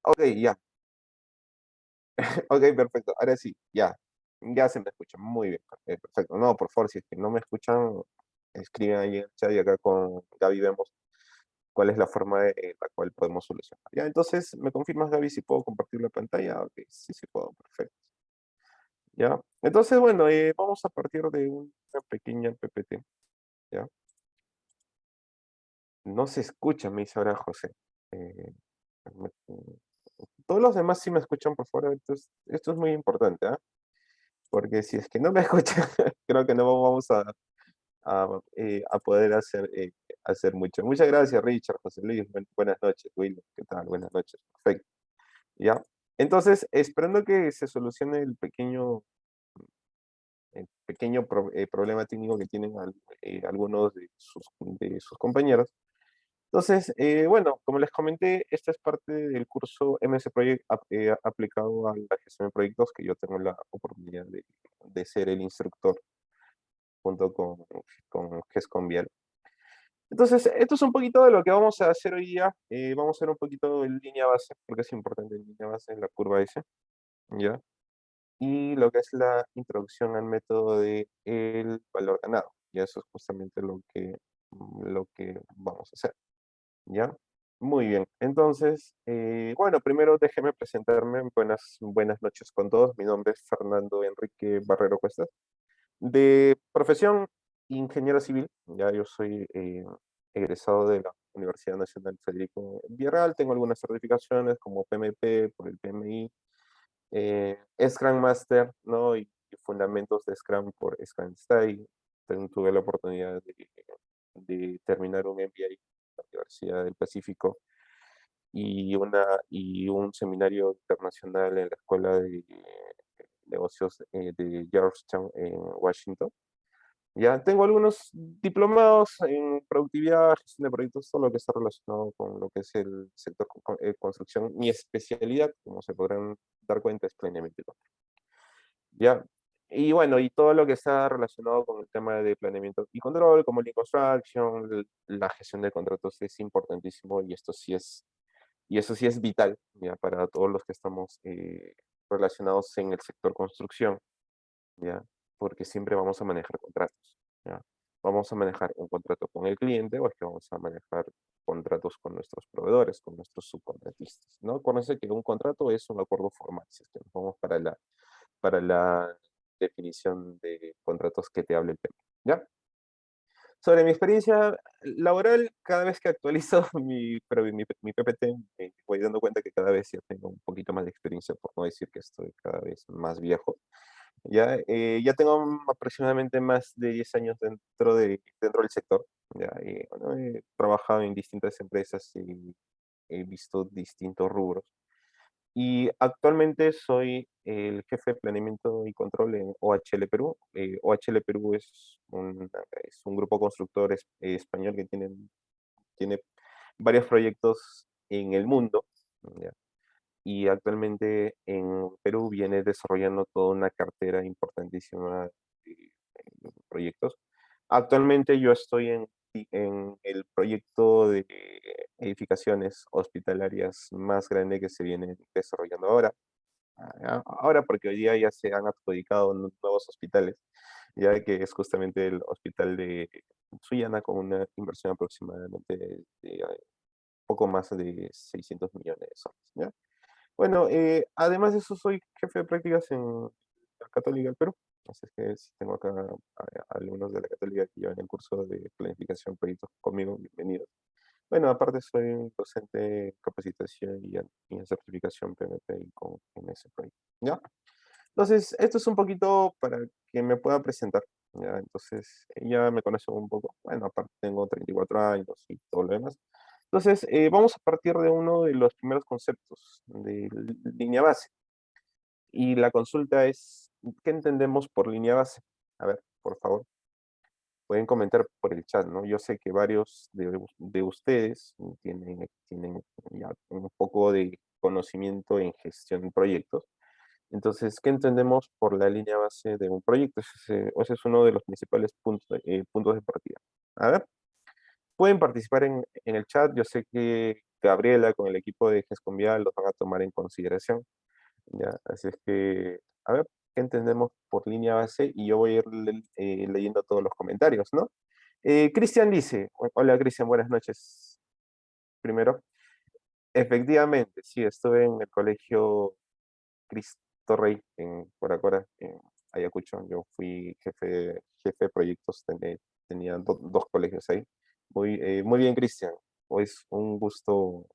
Ok, ya. Ok, perfecto. Ahora sí, ya. Ya se me escucha. Muy bien. Perfecto. No, por favor, si es que no me escuchan, escriben ahí en el chat y acá con Gaby vemos cuál es la forma en la cual podemos solucionar. Ya, entonces, ¿me confirmas, Gaby, si puedo compartir la pantalla? Ok, sí, sí puedo. Perfecto. Ya. Entonces, bueno, vamos a partir de una pequeña PPT. Ya. No se escucha, me dice ahora José. Eh, me- todos los demás sí me escuchan, por favor. Esto es muy importante, ¿ah? Porque si es que no me escuchan, creo que no vamos a poder hacer mucho. Muchas gracias, Richard, José Luis. Buenas noches, Will. ¿Qué tal? Buenas noches. Perfecto. Ya. Entonces, esperando que se solucione el pequeño problema técnico que tienen algunos de sus compañeros. Entonces, bueno, como les comenté, esta es parte del curso MS Project aplicado a la gestión de proyectos que yo tengo la oportunidad de ser el instructor junto con GESCONVIAL. Entonces, esto es un poquito de lo que vamos a hacer hoy día. Vamos a hacer un poquito en línea base, porque es importante en línea base, en la curva S, ¿ya? Y lo que es la introducción al método de el valor ganado. Y eso es justamente lo que vamos a hacer. ¿Ya? Muy bien. Entonces, bueno, primero déjeme presentarme. Buenas noches con todos. Mi nombre es Fernando Enrique Barrero Cuestas. De profesión, ingeniero civil. Ya yo soy egresado de la Universidad Nacional Federico Villarreal. Tengo algunas certificaciones como PMP por el PMI, Scrum Master, ¿no? Y fundamentos de Scrum por Scrum Style. También tuve la oportunidad de terminar un MBA en la Universidad del Pacífico y un seminario internacional en la Escuela de Negocios de Georgetown en Washington. Ya tengo algunos diplomados en productividad, gestión de proyectos, todo lo que está relacionado con lo que es el sector construcción. Mi especialidad, como se podrán dar cuenta, es planeamiento y control. Ya. Y bueno, y todo lo que está relacionado con el tema de planeamiento y control, como Lean Construction, la gestión de contratos es importantísimo y eso sí es vital, ya, para todos los que estamos relacionados en el sector construcción, ya, porque siempre vamos a manejar contratos, ya. Vamos a manejar un contrato con el cliente o es que vamos a manejar contratos con nuestros proveedores, con nuestros subcontratistas, ¿no? Conoce que un contrato es un acuerdo formal, si es que nos vamos para la definición de contratos que te hable el tema, ¿ya? Sobre mi experiencia laboral, cada vez que actualizo mi PPT, me voy dando cuenta que cada vez ya tengo un poquito más de experiencia, por no decir que estoy cada vez más viejo. Ya tengo aproximadamente más de 10 años dentro del sector. Ya, bueno, he trabajado en distintas empresas y he visto distintos rubros. Y actualmente soy el jefe de planeamiento y control en OHL Perú. OHL Perú es un grupo constructor español que tiene varios proyectos en el mundo, ¿ya? Y actualmente en Perú viene desarrollando toda una cartera importantísima de proyectos. Actualmente yo estoy en el proyecto de edificaciones hospitalarias más grande que se viene desarrollando ahora. Ahora porque hoy día ya se han adjudicado nuevos hospitales, ya que es justamente el hospital de Sullana con una inversión aproximadamente de poco más de 600 millones de soles, ¿ya? Bueno, además de eso soy jefe de prácticas en la Católica del Perú, así es que sí tengo acá alumnos de la Católica que llevan el curso de planificación de proyectos conmigo, bienvenidos. Bueno, aparte soy un docente en capacitación y en certificación PMP y en ese proyecto, ¿ya? Entonces, esto es un poquito para que me pueda presentar, ¿ya? Entonces, ya me conocen un poco. Bueno, aparte tengo 34 años y todo lo demás. Entonces, vamos a partir de uno de los primeros conceptos de línea base. Y la consulta es, ¿qué entendemos por línea base? A ver, por favor, pueden comentar por el chat, ¿no? Yo sé que varios de ustedes tienen ya un poco de conocimiento en gestión de proyectos. Entonces, ¿qué entendemos por la línea base de un proyecto? Ese es uno de los principales puntos de partida. A ver, pueden participar en el chat. Yo sé que Gabriela con el equipo de GESCOMVIAL los van a tomar en consideración, ¿ya? Así es que, a ver, ¿qué entendemos por línea base? Y yo voy a ir leyendo todos los comentarios, ¿no? Cristian dice, hola Cristian, buenas noches. Primero, efectivamente, sí, estuve en el colegio Cristo Rey en Coracora, en Ayacucho. Yo fui jefe de proyectos, tenía dos colegios ahí. Muy bien, Cristian. Hoy es un gusto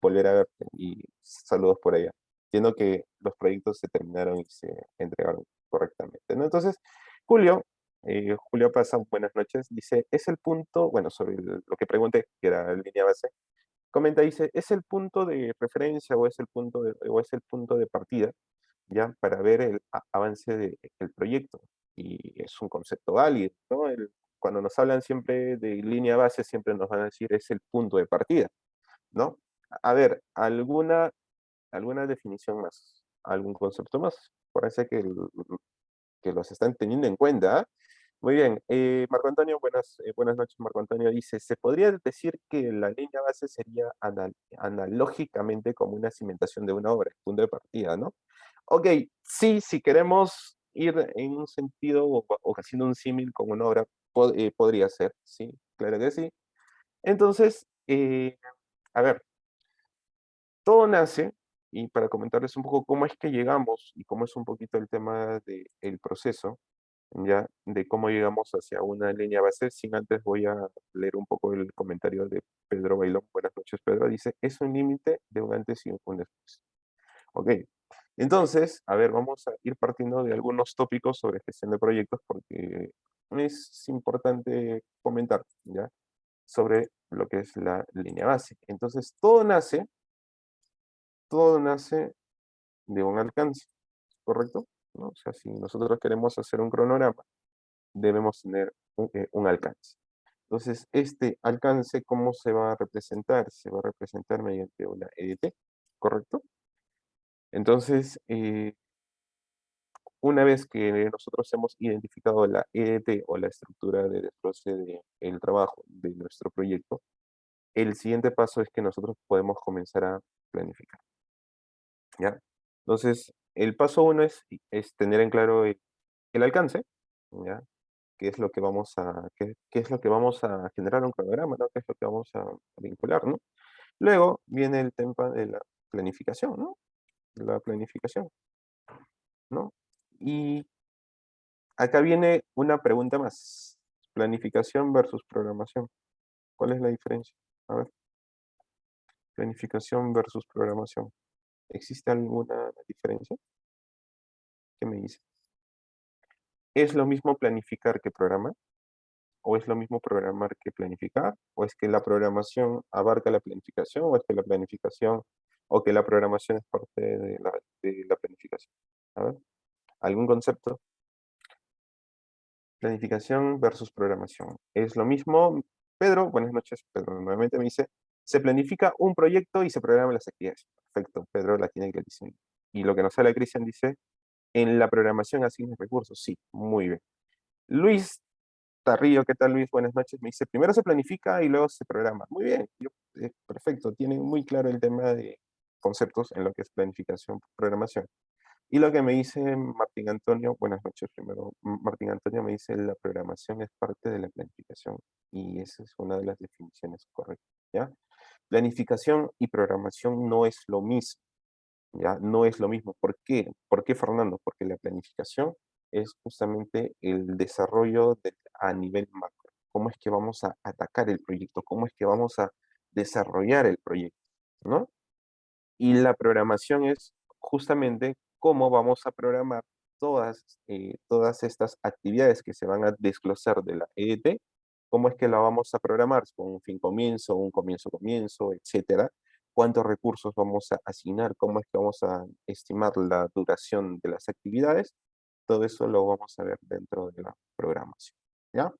volver a verte y saludos por allá. Entiendo que los proyectos se terminaron y se entregaron correctamente, ¿no? Entonces, Julio, Julio pasa, buenas noches, dice, es el punto, bueno, sobre lo que pregunté, que era la línea base, comenta, dice, ¿es el punto de referencia o es el o es el punto de partida ya para ver el avance del proyecto? Y es un concepto válido, ¿no? Cuando nos hablan siempre de línea base, siempre nos van a decir es el punto de partida, ¿no? A ver, alguna definición más, algún concepto más. Parece que los están teniendo en cuenta. ¿Ah? Muy bien, Marco Antonio, buenas noches, Marco Antonio dice, ¿se podría decir que la línea base sería analógicamente como una cimentación de una obra, el punto de partida, ¿no? Ok, sí, si queremos ir en un sentido o haciendo un símil con una obra, podría ser, sí, claro que sí. Entonces, a ver, todo nace, y para comentarles un poco cómo es que llegamos y cómo es un poquito el tema del proceso, ya, de cómo llegamos hacia una línea base, sin antes voy a leer un poco el comentario de Pedro Bailón. Buenas noches, Pedro. Dice, es un límite de un antes y un después. Ok, entonces, a ver, vamos a ir partiendo de algunos tópicos sobre gestión de proyectos porque es importante comentar, ¿ya? Sobre lo que es la línea base. Entonces, todo nace de un alcance, ¿correcto? ¿No? O sea, si nosotros queremos hacer un cronograma, debemos tener un alcance. Entonces, este alcance, ¿cómo se va a representar? Se va a representar mediante una EDT, ¿correcto? Entonces, una vez que nosotros hemos identificado la EDT o la estructura de desglose del trabajo de nuestro proyecto, el siguiente paso es que nosotros podemos comenzar a planificar, ¿ya? Entonces, el paso uno es tener en claro el alcance, ¿ya? ¿Qué es lo que vamos a generar un cronograma, ¿no? ¿Qué es lo que vamos a vincular, ¿no? Luego viene el tema de la planificación, ¿no? La planificación, ¿no? Y acá viene una pregunta más. Planificación versus programación. ¿Cuál es la diferencia? A ver, planificación versus programación. ¿Existe alguna diferencia? ¿Qué me dice? ¿Es lo mismo planificar que programar? ¿O es lo mismo programar que planificar? ¿O es que la programación abarca la planificación? ¿O es que la planificación o que la programación es parte de la planificación? A ver, ¿algún concepto? Planificación versus programación. ¿Es lo mismo? Pedro, buenas noches. Pedro nuevamente me dice, se planifica un proyecto y se programan las actividades. Perfecto, Pedro la tiene clarísima. Y lo que nos sale Cristian dice, en la programación asignes recursos. Sí, muy bien. Luis Tarrillo, ¿qué tal Luis? Buenas noches. Me dice, primero se planifica y luego se programa. Muy bien, perfecto. Tienen muy claro el tema de conceptos en lo que es planificación, programación. Y lo que me dice Martín Antonio, buenas noches primero, Martín Antonio me dice, la programación es parte de la planificación. Y esa es una de las definiciones correctas, ¿ya? Planificación y programación no es lo mismo. ¿Ya? No es lo mismo. ¿Por qué? ¿Por qué, Fernando? Porque la planificación es justamente el desarrollo a nivel macro. ¿Cómo es que vamos a atacar el proyecto? ¿Cómo es que vamos a desarrollar el proyecto? ¿No? Y la programación es justamente cómo vamos a programar todas estas actividades que se van a desglosar de la EDT, cómo es que la vamos a programar con un fin comienzo, un comienzo comienzo, etcétera, cuántos recursos vamos a asignar, cómo es que vamos a estimar la duración de las actividades, todo eso lo vamos a ver dentro de la programación, ¿ya?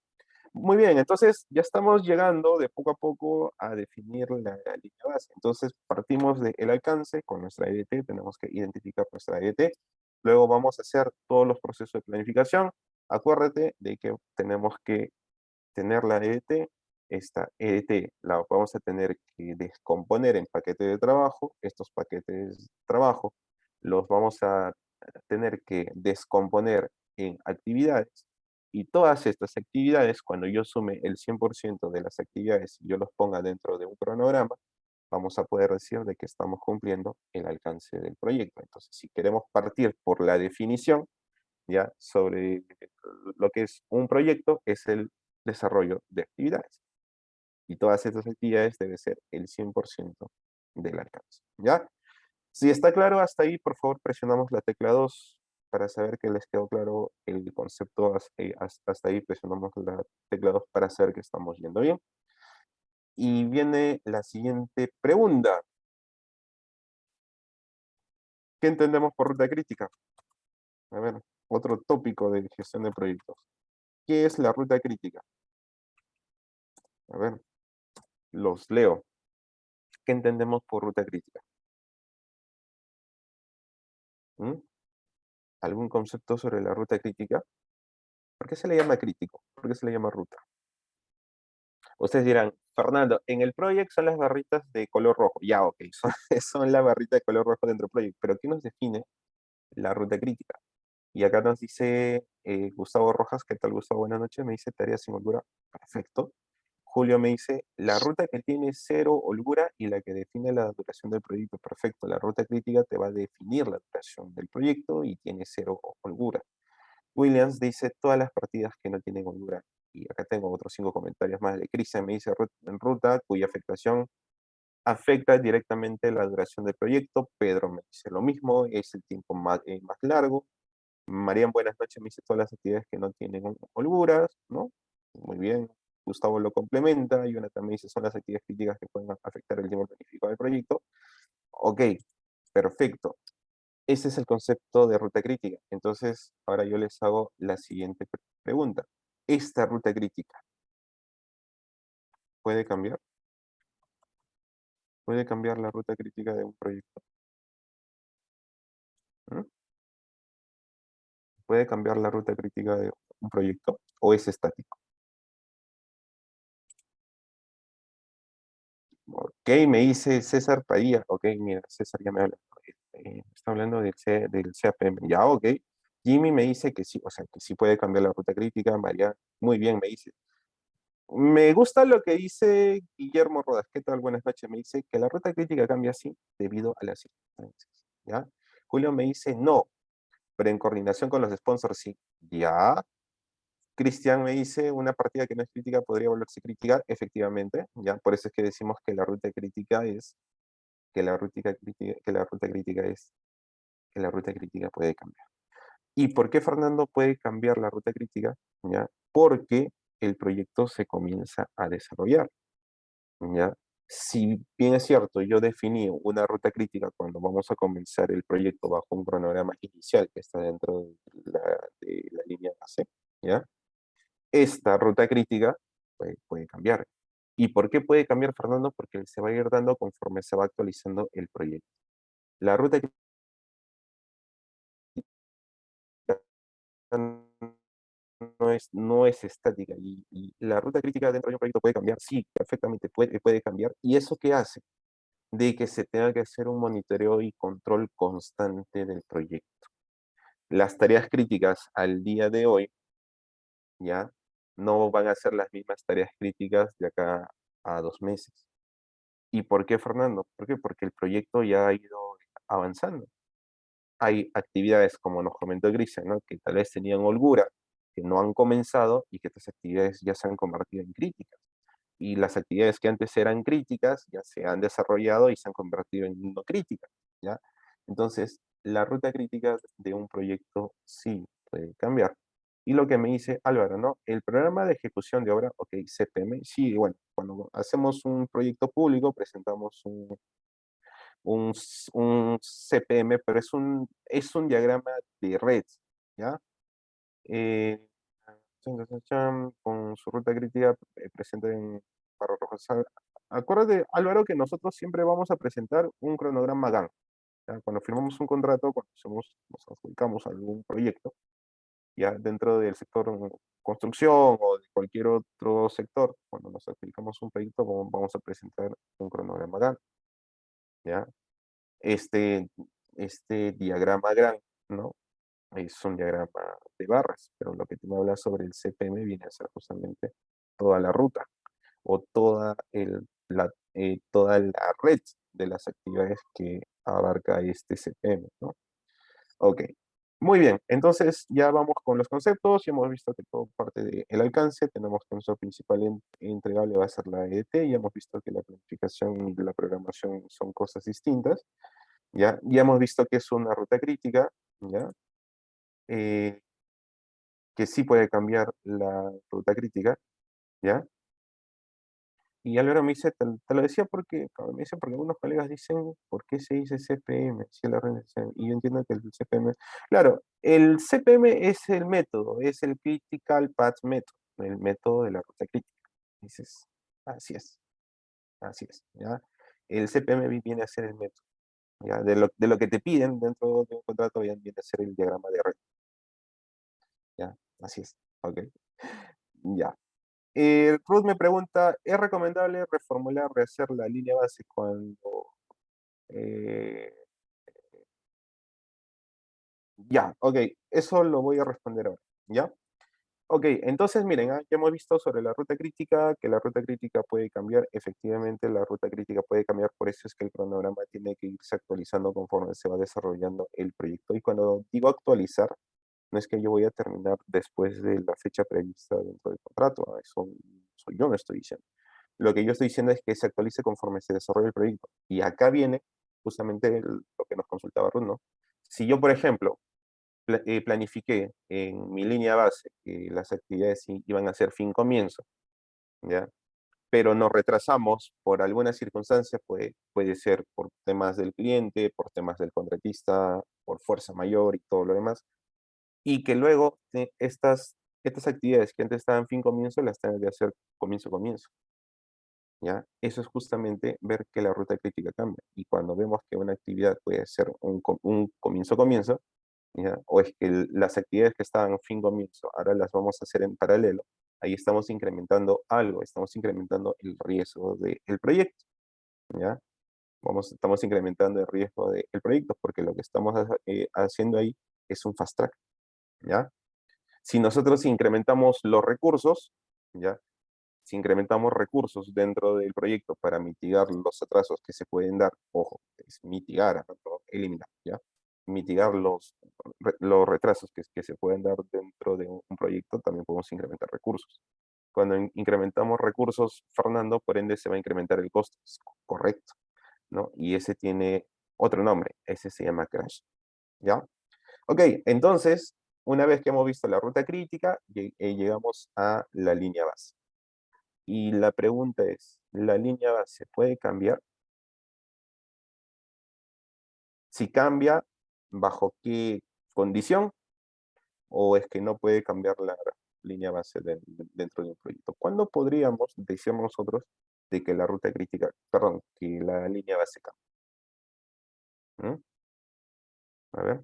Muy bien, entonces ya estamos llegando de poco a poco a definir la línea base. Entonces partimos del alcance con nuestra EDT, tenemos que identificar nuestra EDT, luego vamos a hacer todos los procesos de planificación. Acuérdate de que tenemos que tener la EDT, esta EDT la vamos a tener que descomponer en paquetes de trabajo. Estos paquetes de trabajo los vamos a tener que descomponer en actividades. Y todas estas actividades, cuando yo sume el 100% de las actividades y yo los ponga dentro de un cronograma, vamos a poder decir de que estamos cumpliendo el alcance del proyecto. Entonces, si queremos partir por la definición, ya sobre lo que es un proyecto, es el desarrollo de actividades. Y todas estas actividades debe ser el 100% del alcance, ¿ya? Si está claro hasta ahí, por favor, presionamos la tecla 2 para saber que les quedó claro el concepto. Hasta ahí presionamos la tecla 2 para saber que estamos yendo bien. Y viene la siguiente pregunta. ¿Qué entendemos por ruta crítica? A ver, otro tópico de gestión de proyectos. ¿Qué es la ruta crítica? A ver, los leo. ¿Qué entendemos por ruta crítica? ¿Mm? ¿Algún concepto sobre la ruta crítica? ¿Por qué se le llama crítico? ¿Por qué se le llama ruta? Ustedes dirán, Fernando, en el Project son las barritas de color rojo. Ya, ok, son la barrita de color rojo dentro del Project. Pero ¿qué nos define la ruta crítica? Y acá nos dice Gustavo Rojas, ¿qué tal Gustavo? Buenas noches, me dice tarea sin holgura. Perfecto. Julio me dice, la ruta que tiene cero holgura y la que define la duración del proyecto. Perfecto, la ruta crítica te va a definir la duración del proyecto y tiene cero holgura. Williams dice todas las partidas que no tienen holgura. Y acá tengo otros 5 comentarios más de Cristian. Me dice en ruta cuya afectación afecta directamente la duración del proyecto. Pedro me dice lo mismo, es el tiempo más largo. Marían, buenas noches, me dice todas las actividades que no tienen holguras, ¿no? Muy bien. Gustavo lo complementa. Jonathan me dice son las actividades críticas que pueden afectar el tiempo planificado del proyecto. Ok, perfecto. Ese es el concepto de ruta crítica. Entonces, ahora yo les hago la siguiente pregunta. ¿Esta ruta crítica puede cambiar? ¿Puede cambiar la ruta crítica de un proyecto? ¿Mm? ¿Puede cambiar la ruta crítica de un proyecto? ¿O es estático? Ok, me dice César Padilla. Ok, mira, César ya me habla. Está hablando del CAPM. Ya, ok. Jimmy me dice que sí, o sea, que sí puede cambiar la ruta crítica. María, muy bien, me dice. Me gusta lo que dice Guillermo Rodas. ¿Qué tal? Buenas noches. Me dice que la ruta crítica cambia así debido a las circunstancias. ¿Ya? Julio me dice no, pero en coordinación con los sponsors sí. Ya. Cristian me dice una partida que no es crítica podría volverse crítica, efectivamente. Ya. Por eso es que decimos que la ruta crítica es, que la ruta crítica, que la ruta crítica es, que la ruta crítica puede cambiar. ¿Y por qué Fernando puede cambiar la ruta crítica? ¿Ya? Porque el proyecto se comienza a desarrollar. ¿Ya? Si bien es cierto, yo definí una ruta crítica cuando vamos a comenzar el proyecto bajo un cronograma inicial que está dentro de la línea base, ¿ya? Esta ruta crítica puede cambiar. ¿Y por qué puede cambiar, Fernando? Porque se va a ir dando conforme se va actualizando el proyecto. La ruta crítica no es estática y la ruta crítica dentro de un proyecto puede cambiar, sí, perfectamente puede cambiar. ¿Y eso qué hace? De que se tenga que hacer un monitoreo y control constante del proyecto. Las tareas críticas al día de hoy ya no van a ser las mismas tareas críticas de acá a 2 meses. ¿Y por qué, Fernando? ¿Por qué? Porque el proyecto ya ha ido avanzando. Hay actividades, como nos comentó Grisa, ¿no? Que tal vez tenían holgura, que no han comenzado y que estas actividades ya se han convertido en críticas. Y las actividades que antes eran críticas ya se han desarrollado y se han convertido en no críticas, ¿ya? Entonces, la ruta crítica de un proyecto sí puede cambiar. Y lo que me dice Álvaro, ¿no? El programa de ejecución de obra, ok, CPM, sí, bueno, cuando hacemos un proyecto público presentamos un CPM, pero es un diagrama de red, ¿ya? Eh, con su ruta crítica presente en barra roja. Acuérdate, Álvaro, que nosotros siempre vamos a presentar un cronograma GAN. ¿Ya? Cuando firmamos un contrato, cuando nos adjudicamos algún proyecto, ya dentro del sector construcción o de cualquier otro sector, cuando nos aplicamos un proyecto, vamos a presentar un cronograma Gantt, ¿ya? Este, este diagrama Gantt, ¿no? Es un diagrama de barras, pero lo que tú me hablas sobre el CPM viene a ser justamente toda la ruta o toda la red de las actividades que abarca este CPM, ¿no? Ok, muy bien. Entonces ya vamos con los conceptos. Ya hemos visto que todo parte del alcance. Tenemos que nuestro principal entregable va a ser la EDT. Ya hemos visto que la planificación y la programación son cosas distintas. Ya hemos visto que es una ruta crítica, ¿ya? Eh, que sí puede cambiar la ruta crítica, ¿ya? Y Álvaro me dice, te lo decía porque, me dice, porque algunos colegas dicen, ¿por qué se dice CPM? Si es la organización. Y yo entiendo que el CPM, claro, el CPM es el método, es el Critical Path Method, el método de la ruta crítica. Dices, así es, ¿ya? El CPM viene a ser el método, ¿ya? De lo que te piden dentro de un contrato viene a ser el diagrama de red, ¿ya? Así es, ok, ya. Ruth me pregunta, ¿es recomendable reformular, rehacer la línea base cuando... eh, ya, ok, eso lo voy a responder ahora, ¿ya? Ok, entonces miren, ya hemos visto sobre la ruta crítica, que la ruta crítica puede cambiar, efectivamente la ruta crítica puede cambiar, por eso es que el cronograma tiene que irse actualizando conforme se va desarrollando el proyecto. Y cuando digo actualizar, no es que yo voy a terminar después de la fecha prevista dentro del contrato, eso yo no estoy diciendo. Lo que yo estoy diciendo es que se actualice conforme se desarrolla el proyecto. Y acá viene justamente lo que nos consultaba Ruth, ¿no? Si yo, por ejemplo, planifiqué en mi línea base que las actividades iban a ser fin comienzo, ¿ya? Pero nos retrasamos por alguna circunstancia, puede ser por temas del cliente, por temas del contratista, por fuerza mayor y todo lo demás, y que luego estas actividades que antes estaban fin comienzo las tengan que hacer comienzo comienzo. ¿Ya? Eso es justamente ver que la ruta crítica cambia. Y cuando vemos que una actividad puede ser un comienzo-comienzo, ¿ya? O es que las actividades que estaban fin-comienzo ahora las vamos a hacer en paralelo, ahí estamos incrementando algo, estamos incrementando el riesgo del proyecto, ¿ya? Estamos incrementando el riesgo del proyecto porque lo que estamos haciendo ahí es un fast track, ¿ya? Si nosotros incrementamos los recursos, ¿ya? Si incrementamos recursos dentro del proyecto para mitigar los atrasos que se pueden dar, ojo, es mitigar, no eliminar, ¿ya? Mitigar los retrasos que se pueden dar dentro de un proyecto, también podemos incrementar recursos. Cuando incrementamos recursos, Fernando, por ende se va a incrementar el costo, es correcto, ¿no? Y ese tiene otro nombre, ese se llama crash, ¿ya? Ok, entonces, una vez que hemos visto la ruta crítica, llegamos a la línea base. Y la pregunta es, ¿la línea base puede cambiar? Si cambia, ¿bajo qué condición? ¿O es que no puede cambiar la línea base dentro de un proyecto? ¿Cuándo podríamos decir nosotros de que la ruta crítica, perdón, que la línea base cambia? ¿Mm? A ver,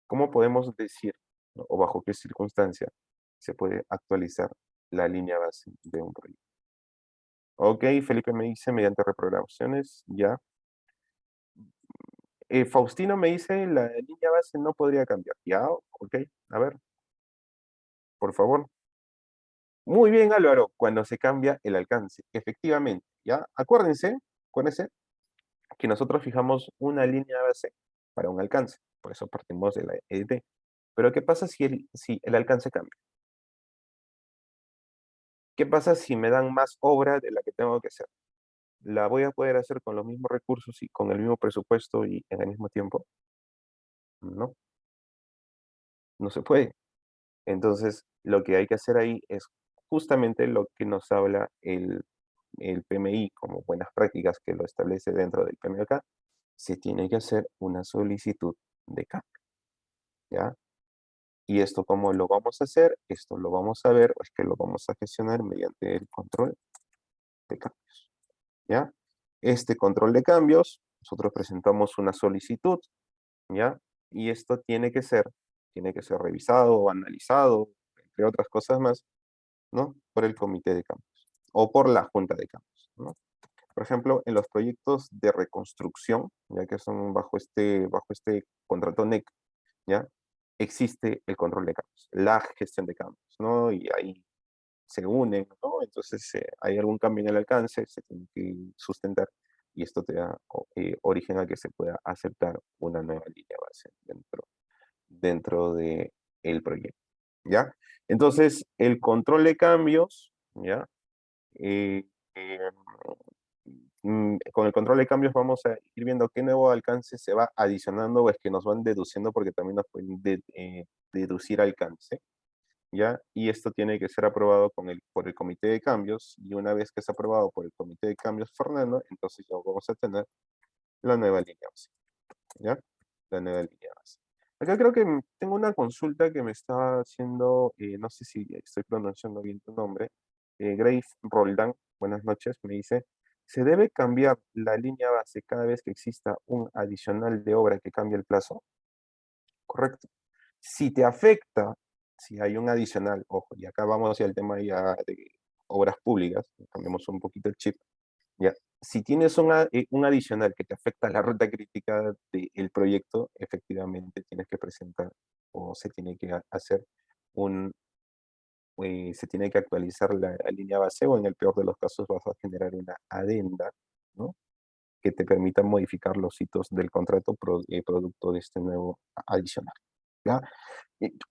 ¿cómo podemos decir, ¿no? O bajo qué circunstancia se puede actualizar la línea base de un proyecto? Ok, Felipe me dice mediante reprogramaciones, ya. Faustino me dice, la línea base no podría cambiar. Ya, ok, a ver, por favor. Muy bien, Álvaro, cuando se cambia el alcance, efectivamente, ya. Acuérdense que nosotros fijamos una línea base para un alcance, por eso partimos de la EDT. Pero ¿qué pasa si el alcance cambia? ¿Qué pasa si me dan más obra de la que tengo que hacer? ¿La voy a poder hacer con los mismos recursos y con el mismo presupuesto y en el mismo tiempo? No, no se puede. Entonces, lo que hay que hacer ahí es justamente lo que nos habla el PMI como buenas prácticas que lo establece dentro del PMAK. Se tiene que hacer una solicitud de cambio, ¿ya? ¿Y esto cómo lo vamos a hacer? Esto lo vamos a ver, o es que lo vamos a gestionar mediante el control de cambios, ¿ya? Este control de cambios, nosotros presentamos una solicitud, ¿ya? Y esto tiene que ser revisado, analizado, entre otras cosas más, ¿no? Por el comité de cambios o por la junta de cambios, ¿no? Por ejemplo, en los proyectos de reconstrucción, ya que son bajo este contrato NEC, ¿ya? Existe el control de cambios, la gestión de cambios, ¿no? Y ahí se unen, ¿no? Entonces, hay algún cambio en el alcance, se tiene que sustentar y esto te da origen a que se pueda aceptar una nueva línea base dentro de el proyecto, ¿ya? Entonces, el control de cambios, ¿ya? Eh, eh, con el control de cambios vamos a ir viendo qué nuevo alcance se va adicionando o es que nos van deduciendo porque también nos pueden deducir alcance, ¿ya? Y esto tiene que ser aprobado por el comité de cambios y una vez que es aprobado por el comité de cambios, Fernando, entonces ya vamos a tener la nueva línea base, ¿ya? La nueva línea base. Acá creo que tengo una consulta que me está haciendo, no sé si estoy pronunciando bien tu nombre, Grace Roldán, buenas noches, me dice, ¿se debe cambiar la línea base cada vez que exista un adicional de obra que cambie el plazo? Correcto. Si te afecta, si hay un adicional, ojo, y acá vamos hacia el tema ya de obras públicas, cambiamos un poquito el chip, ya. Si tienes un adicional que te afecta la ruta crítica del proyecto, efectivamente tienes que presentar o se tiene que hacer un, se tiene que actualizar la línea base o en el peor de los casos vas a generar una adenda, ¿no? Que te permita modificar los hitos del contrato producto de este nuevo adicional, ¿ya?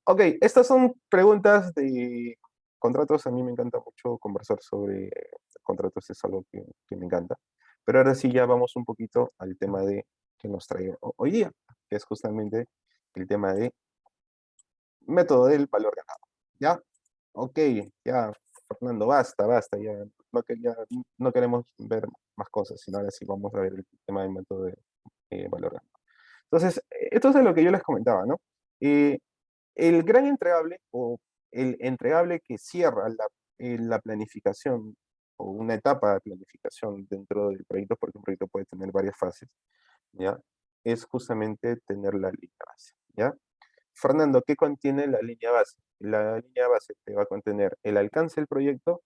Ok, estas son preguntas de contratos. A mí me encanta mucho conversar sobre contratos, es algo que me encanta. Pero ahora sí ya vamos un poquito al tema de que nos trae hoy día, que es justamente el tema de método del valor ganado. ¿Ya? Ok, ya, Fernando, basta, basta, ya no queremos ver más cosas, sino ahora sí vamos a ver el tema del método de valor ganado. Entonces, esto es lo que yo les comentaba, ¿no? Eh, el gran entregable o el entregable que cierra la planificación o una etapa de planificación dentro del proyecto, porque un proyecto puede tener varias fases, ¿ya? Es justamente tener la línea base, ¿ya? Fernando, ¿qué contiene la línea base? La línea base te va a contener el alcance del proyecto,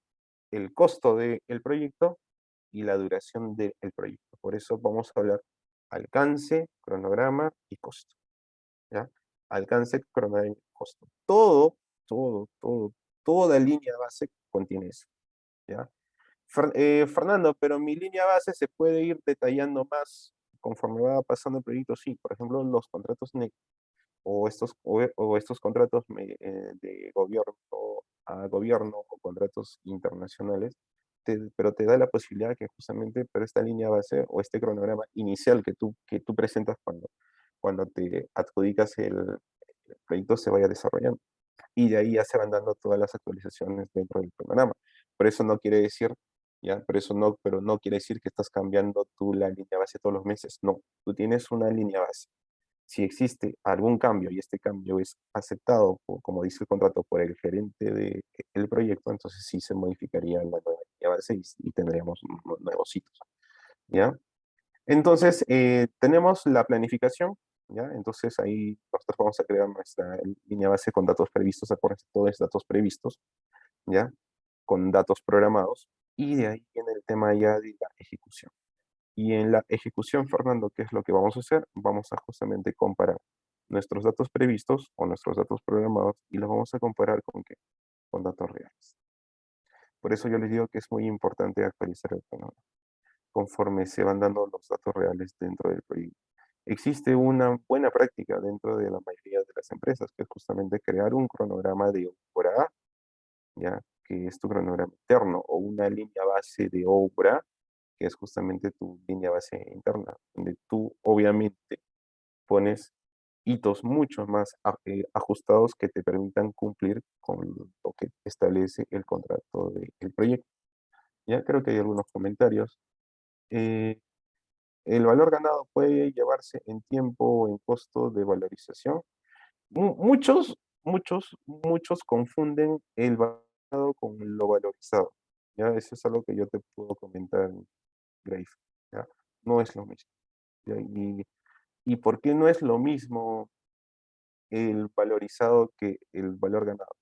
el costo del proyecto y la duración del proyecto. Por eso vamos a hablar alcance, cronograma y costo, ¿ya? Alcance, cronograma y costo. Todo, toda línea base contiene eso, ¿ya? Fernando, pero mi línea base se puede ir detallando más conforme va pasando el proyecto, sí. Por ejemplo, los contratos o estos contratos de gobierno a gobierno o contratos internacionales, pero te da la posibilidad que justamente por esta línea base o este cronograma inicial que tú presentas cuando te adjudicas el proyecto se vaya desarrollando. Y de ahí ya se van dando todas las actualizaciones dentro del programa. Por eso no quiere decir, ya, pero no quiere decir que estás cambiando tú la línea base todos los meses. No, tú tienes una línea base. Si existe algún cambio y este cambio es aceptado, como dice el contrato, por el gerente del proyecto, entonces sí se modificaría la nueva línea base y tendríamos nuevos hitos, ¿ya? Entonces, tenemos la planificación, ¿ya? Entonces ahí nosotros vamos a crear nuestra línea base con datos previstos, acuérdense, todo es datos previstos, ¿ya? Con datos programados, y de ahí viene el tema ya de la ejecución. Y en la ejecución, Fernando, ¿qué es lo que vamos a hacer? Vamos a justamente comparar nuestros datos previstos o nuestros datos programados y los vamos a comparar con ¿qué? Con datos reales. Por eso yo les digo que es muy importante actualizar el programa conforme se van dando los datos reales dentro del proyecto. Existe una buena práctica dentro de la mayoría de las empresas, que es justamente crear un cronograma de obra A, ya que es tu cronograma interno, o una línea base de obra, que es justamente tu línea base interna, donde tú obviamente pones hitos mucho más ajustados que te permitan cumplir con lo que establece el contrato del proyecto. Ya creo que hay algunos comentarios. Eh, el valor ganado puede llevarse en tiempo o en costo de valorización. Muchos confunden el valorado con lo valorizado. Ya, eso es algo que yo te puedo comentar, Grace. ¿Ya? No es lo mismo. ¿Ya? ¿Y por qué no es lo mismo el valorizado que el valor ganado?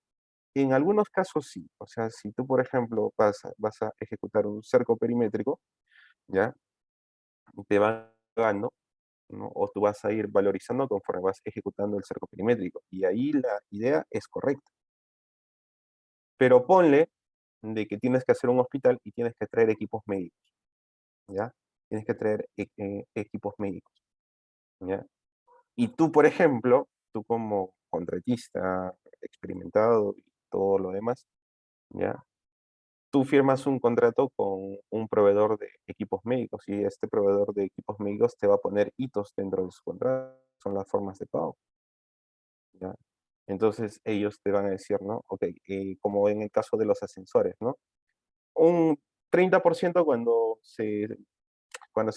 En algunos casos sí, o sea, si tú, por ejemplo, vas a ejecutar un cerco perimétrico, ¿ya? Te van pagando, ¿no? O tú vas a ir valorizando conforme vas ejecutando el cerco perimétrico. Y ahí la idea es correcta. Pero ponle de que tienes que hacer un hospital y tienes que traer equipos médicos, ¿ya? Tienes que traer equipos médicos, ¿ya? Y tú, por ejemplo, tú como contratista experimentado y todo lo demás, ¿ya? Tú firmas un contrato con un proveedor de equipos médicos y este proveedor de equipos médicos te va a poner hitos dentro de su contrato, son las formas de pago, ¿ya? Entonces ellos te van a decir, ¿no? Ok, como en el caso de los ascensores, ¿no? Un 30% cuando se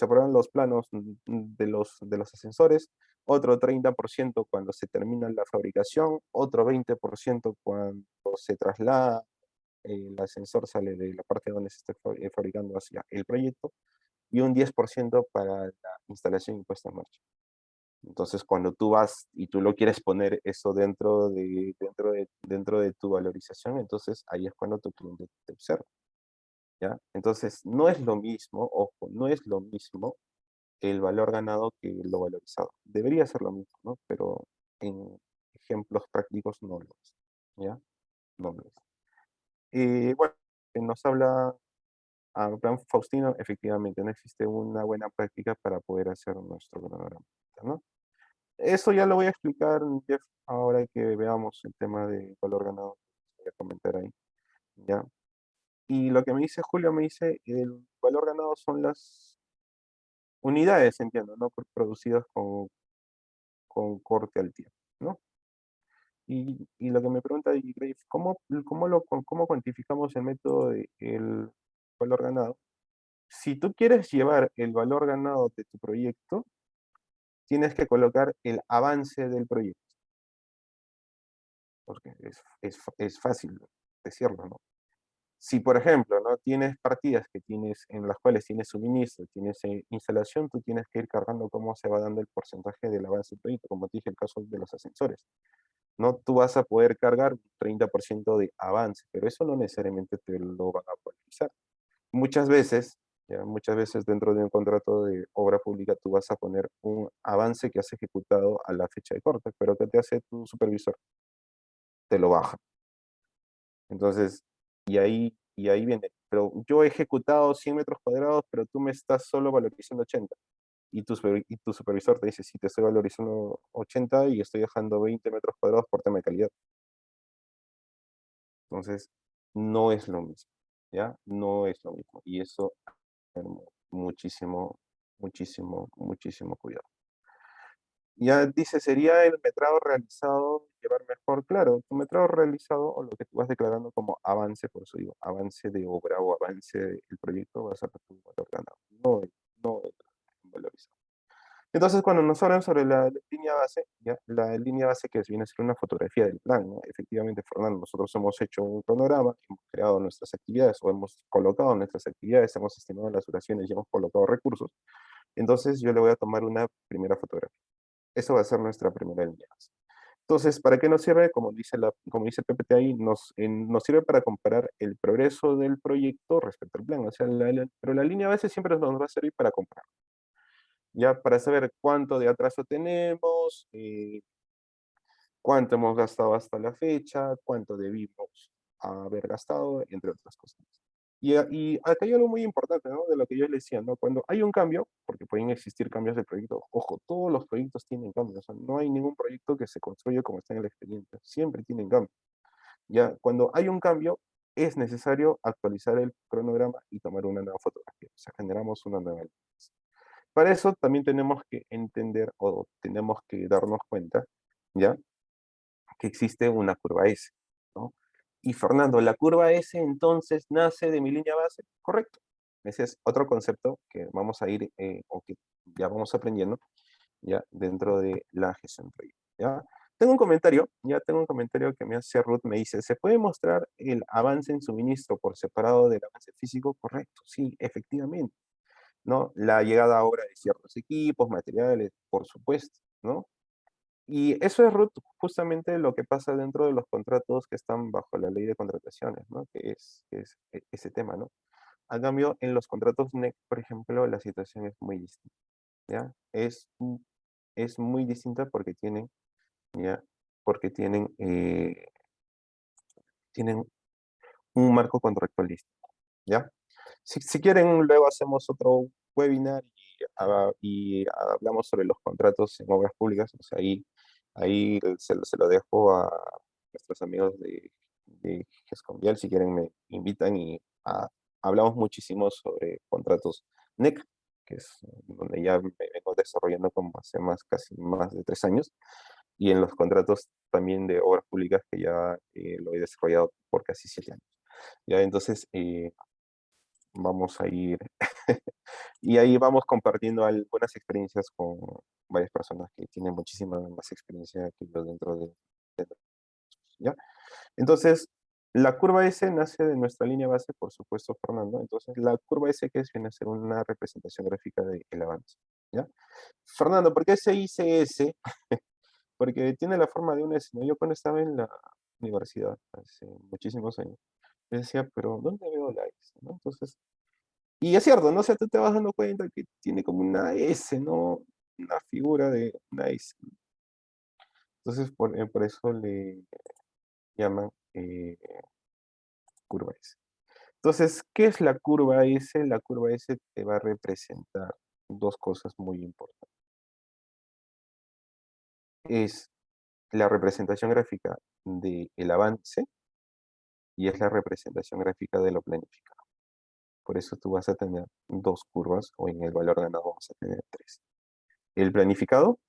aprueban los planos de los ascensores, otro 30% cuando se termina la fabricación, otro 20% cuando se traslada, el ascensor sale de la parte donde se está fabricando hacia el proyecto, y un 10% para la instalación y puesta en marcha. Entonces, cuando tú vas y tú lo quieres poner eso dentro de tu valorización, entonces ahí es cuando tu cliente te observa, ¿ya? Entonces, no es lo mismo, ojo, no es lo mismo el valor ganado que lo valorizado. Debería ser lo mismo, ¿no? Pero en ejemplos prácticos no lo es, ¿ya? No lo es. Bueno, nos habla plan Faustino, efectivamente, no existe una buena práctica para poder hacer nuestro cronograma, ¿no? Eso ya lo voy a explicar, Jeff, ahora que veamos el tema de valor ganado. Voy a comentar ahí, ¿ya? Y lo que me dice Julio, me dice, el valor ganado son las unidades, entiendo, ¿no? Producidas con corte al tiempo, ¿no? Y lo que me pregunta y Grave, ¿cómo cuantificamos el método del valor ganado? Si tú quieres llevar el valor ganado de tu proyecto, tienes que colocar el avance del proyecto, porque es fácil decirlo, ¿no? Si, por ejemplo, ¿no? Tienes partidas en las cuales tienes suministro, tienes instalación, tú tienes que ir cargando cómo se va dando el porcentaje del avance del proyecto, como te dije el caso de los ascensores. ¿No? Tú vas a poder cargar un 30% de avance, pero eso no necesariamente te lo van a valorizar. Muchas veces, muchas veces dentro de un contrato de obra pública tú vas a poner un avance que has ejecutado a la fecha de corte, pero ¿qué te hace tu supervisor? Te lo baja. Entonces, y ahí viene. Pero yo he ejecutado 100 metros cuadrados, pero tú me estás solo valorizando 80. Y tu supervisor te dice, sí, te estoy valorizando 80 y estoy dejando 20 metros cuadrados por tema de calidad. Entonces, no es lo mismo, ¿ya? No es lo mismo. Y eso, muchísimo, muchísimo, muchísimo cuidado. Ya dice, ¿sería el metrado realizado llevar mejor? Claro, tu metrado realizado o lo que tú vas declarando como avance, por eso digo, avance de obra o avance del proyecto va a ser tu valor ganado, no el valorizado. Entonces, cuando nos hablan sobre la línea base, ¿ya? La línea base que viene a ser una fotografía del plan, ¿no? Efectivamente, Fernando, nosotros hemos hecho un cronograma, hemos creado nuestras actividades o hemos colocado nuestras actividades, hemos estimado las duraciones y hemos colocado recursos. Entonces, yo le voy a tomar una primera fotografía. Eso va a ser nuestra primera línea base. Entonces, ¿para qué nos sirve? Como dice PPT ahí, nos sirve para comparar el progreso del proyecto respecto al plan. O sea, pero la línea base siempre nos va a servir para comparar, ya para saber cuánto de atraso tenemos, cuánto hemos gastado hasta la fecha, cuánto debimos haber gastado, entre otras cosas. Y acá hay algo muy importante, ¿no? De lo que yo les decía, ¿no? Cuando hay un cambio, porque pueden existir cambios de proyecto, ojo, todos los proyectos tienen cambios, o sea, no hay ningún proyecto que se construya como está en el expediente, siempre tienen cambios. Ya, cuando hay un cambio, es necesario actualizar el cronograma y tomar una nueva fotografía, o sea, generamos una nueva línea. Para eso también tenemos que entender o tenemos que darnos cuenta, ¿ya? Que existe una curva S, ¿no? Y Fernando, ¿la curva S entonces nace de mi línea base? Correcto. Ese es otro concepto que vamos a ir, o que ya vamos aprendiendo, ya dentro de la gestión de proyectos, ¿ya? Tengo un comentario que me hace Ruth, me dice, ¿se puede mostrar el avance en suministro por separado del avance físico? Correcto, sí, efectivamente, ¿no? La llegada a obra de ciertos equipos, materiales, por supuesto, ¿no? Y eso es justamente lo que pasa dentro de los contratos que están bajo la ley de contrataciones, ¿no? Que es ese tema, ¿no? A cambio, en los contratos NEC, por ejemplo, la situación es muy distinta, ¿ya? Es muy distinta porque tienen, ¿ya? Porque tienen un marco contractual distinto, ¿ya? Si quieren, luego hacemos otro webinar y hablamos sobre los contratos en obras públicas. O sea, ahí se lo dejo a nuestros amigos de GESCOMBIAL. Si quieren, me invitan y hablamos muchísimo sobre contratos NEC, que es donde ya me vengo desarrollando como hace casi más de 3 años. Y en los contratos también de obras públicas, que ya lo he desarrollado por casi 7 años. Ya, entonces, vamos a ir y ahí vamos compartiendo algunas experiencias con varias personas que tienen muchísima más experiencia que yo de- ¿ya? Entonces, la curva S nace de nuestra línea base, por supuesto, Fernando. Entonces, la curva S, que es, viene a ser una representación gráfica del avance, ¿ya? Fernando, ¿por qué se dice S? Porque tiene la forma de una S, ¿no? Yo cuando estaba en la universidad, hace muchísimos años, yo decía, pero ¿dónde veo la S? ¿no? Entonces, y es cierto, ¿no? O sea, tú te vas dando cuenta que tiene como una S, ¿no? Una figura de una S. Entonces, por eso le llaman curva S. Entonces, ¿qué es la curva S? La curva S te va a representar dos cosas muy importantes. Es la representación gráfica del avance y es la representación gráfica de lo planificado. Por eso tú vas a tener dos curvas, o en el valor ganado vamos a tener tres. El planificado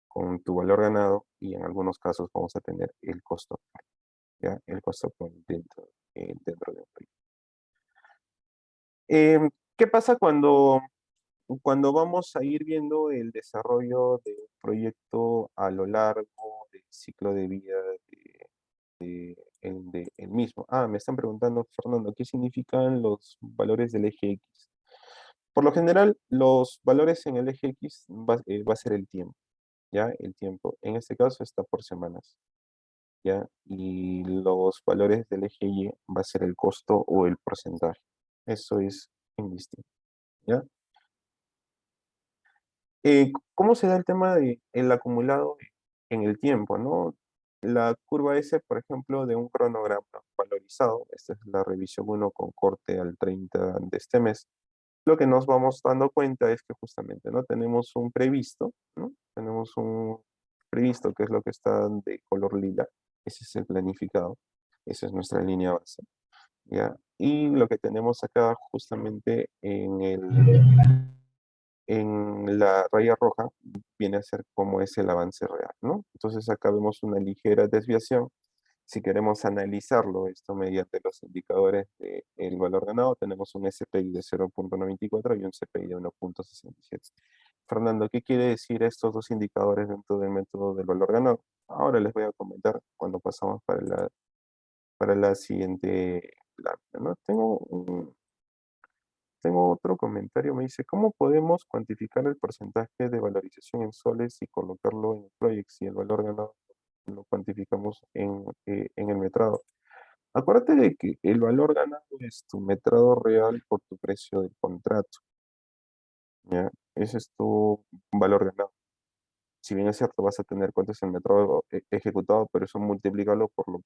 con tu valor ganado y en algunos casos vamos a tener el costo actual, ¿ya? El costo actual dentro de un proyecto. ¿Qué pasa cuando vamos a ir viendo el desarrollo de un proyecto a lo largo del ciclo de vida el mismo? Me están preguntando, Fernando, ¿qué significan los valores del eje X? Por lo general, los valores en el eje X va a ser el tiempo, ¿ya? El tiempo. En este caso está por semanas. ¿Ya? Y los valores del eje Y va a ser el costo o el porcentaje. Eso es indistinto, ¿ya? ¿Cómo se da el tema de el acumulado en el tiempo, no? La curva S, por ejemplo, de un cronograma valorizado, esta es la revisión 1 con corte al 30 de este mes, lo que nos vamos dando cuenta es que justamente, ¿no? Tenemos un previsto, ¿no? Tenemos un previsto, que es lo que está de color lila, ese es el planificado, esa es nuestra línea base. ¿Ya? Y lo que tenemos acá justamente en la raya roja viene a ser como es el avance real, ¿no? Entonces acá vemos una ligera desviación. Si queremos analizarlo esto mediante los indicadores del valor ganado, tenemos un SPI de 0,94 y un CPI de 1,67. Fernando, ¿qué quiere decir estos dos indicadores dentro del método del valor ganado? Ahora les voy a comentar cuando pasamos para la siguiente lámina, ¿no? Tengo otro comentario, me dice, ¿cómo podemos cuantificar el porcentaje de valorización en soles y colocarlo en Project si el valor ganado lo cuantificamos en el metrado? Acuérdate de que el valor ganado es tu metrado real por tu precio del contrato, ¿ya? Ese es tu valor ganado. Si bien es cierto, vas a tener cuánto es el metrado ejecutado, pero eso multiplícalo por, lo-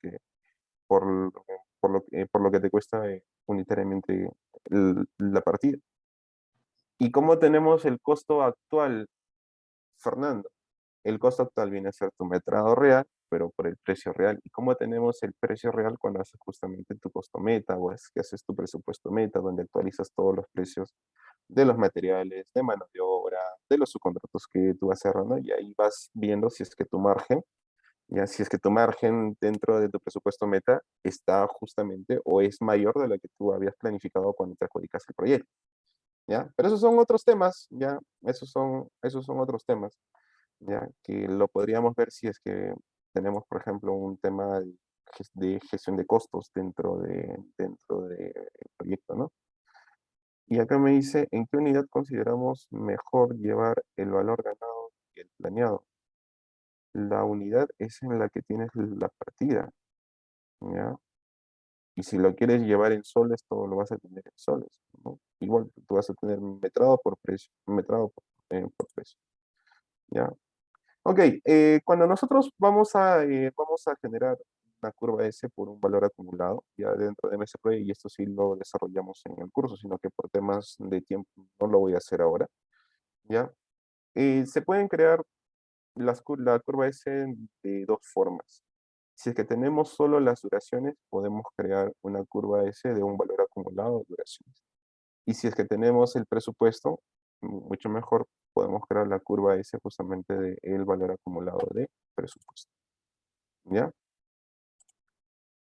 por lo que te cuesta unitariamente la partida. ¿Y cómo tenemos el costo actual, Fernando? El costo actual viene a ser tu metrado real, pero por el precio real. ¿Y cómo tenemos el precio real cuando haces justamente tu costo meta o es que haces tu presupuesto meta, donde actualizas todos los precios de los materiales, de mano de obra, de los subcontratos que tú vas cerrando y ahí vas viendo si es que tu margen, ya si es que tu margen dentro de tu presupuesto meta está justamente o es mayor de lo que tú habías planificado cuando te adjudicas el proyecto. ¿Ya? Pero esos son otros temas, ¿ya? Esos son otros temas, ¿ya? Que lo podríamos ver si es que tenemos, por ejemplo, un tema de gestión de costos dentro de proyecto, ¿no? Y acá me dice, ¿en qué unidad consideramos mejor llevar el valor ganado y el planeado? la unidad es en la que tienes la partida, ¿ya? Y si lo quieres llevar en soles, todo lo vas a tener en soles, ¿no? Igual tú vas a tener metrado por precio, por precio, ¿ya? Ok, cuando nosotros vamos a generar una curva S por un valor acumulado, ya dentro de MSProject, y esto sí lo desarrollamos en el curso, sino que por temas de tiempo no lo voy a hacer ahora, ¿ya? Se pueden crear la curva S de dos formas. Si es que tenemos solo las duraciones, podemos crear una curva S de un valor acumulado de duraciones. Y si es que tenemos el presupuesto, mucho mejor, podemos crear la curva S justamente del valor acumulado de presupuesto. ¿Ya?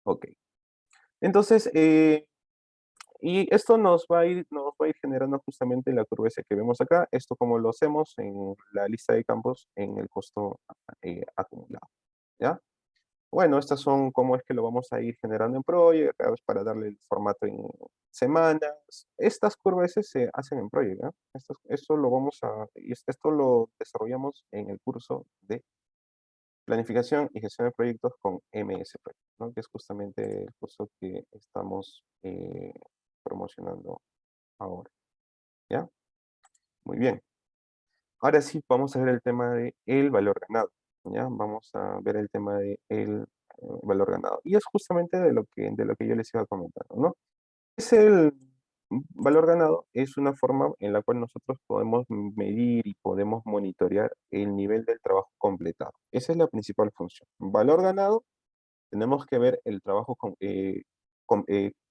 Ok. Entonces, y esto nos va a ir generando justamente la curva S que vemos acá. Esto como lo hacemos en la lista de campos en el costo acumulado. ¿Ya? Bueno, estas son cómo es que lo vamos a ir generando en Project, acá es para darle el formato en semanas. Estas curvas se hacen en Project, ¿ah? Esto lo desarrollamos en el curso de Planificación y Gestión de Proyectos con MS Project, ¿no? Que es justamente el curso que estamos promocionando ahora, ¿ya? Muy bien. Ahora sí, vamos a ver el tema de el valor ganado, ¿ya? Vamos a ver el tema de el valor ganado. Y es justamente de lo que yo les iba comentando, ¿no? Es el valor ganado, es una forma en la cual nosotros podemos medir y podemos monitorear el nivel del trabajo completado. Esa es la principal función. Valor ganado, tenemos que ver el trabajo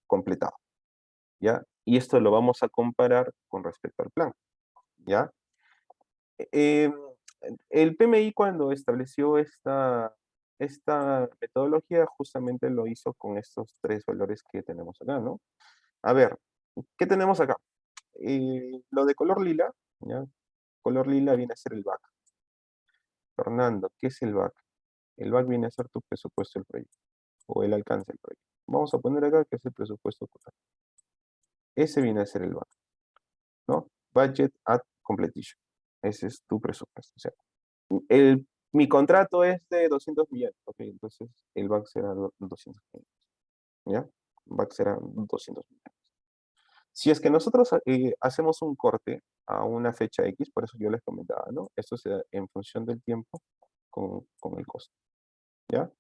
completado, ¿ya? Y esto lo vamos a comparar con respecto al plan, ¿ya? Em, el PMI cuando estableció esta metodología justamente lo hizo con estos tres valores que tenemos acá, ¿no? A ver, ¿qué tenemos acá? Lo de color lila, ¿ya? Color lila viene a ser el back. Fernando, ¿qué es el back? El back viene a ser tu presupuesto del proyecto o el alcance del proyecto. Vamos a poner acá que es el presupuesto total. Ese viene a ser el back, ¿no? Budget at completion. Ese es tu presupuesto. O sea, mi contrato es de 200 millones. Ok, entonces el back será 200 millones. ¿Ya? Back será 200 millones. Si es que nosotros hacemos un corte a una fecha X, por eso yo les comentaba, ¿no? Esto se da en función del tiempo con el costo, ¿ya?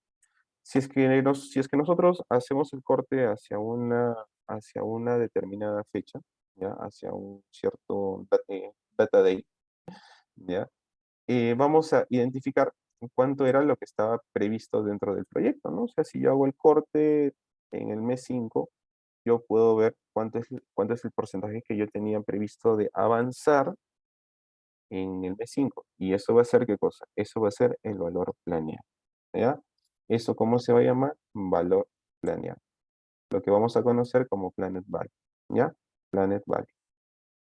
Si es que nosotros hacemos el corte hacia una determinada fecha, ¿ya? Hacia un cierto data date, ¿ya? Vamos a identificar cuánto era lo que estaba previsto dentro del proyecto, ¿no? O sea, si yo hago el corte en el mes 5, yo puedo ver cuánto es el porcentaje que yo tenía previsto de avanzar en el mes 5. ¿Y eso va a ser qué cosa? Eso va a ser el valor planeado, ¿ya? ¿Eso cómo se va a llamar? Valor planeado. Lo que vamos a conocer como Planet Value, ¿ya? Planet Value,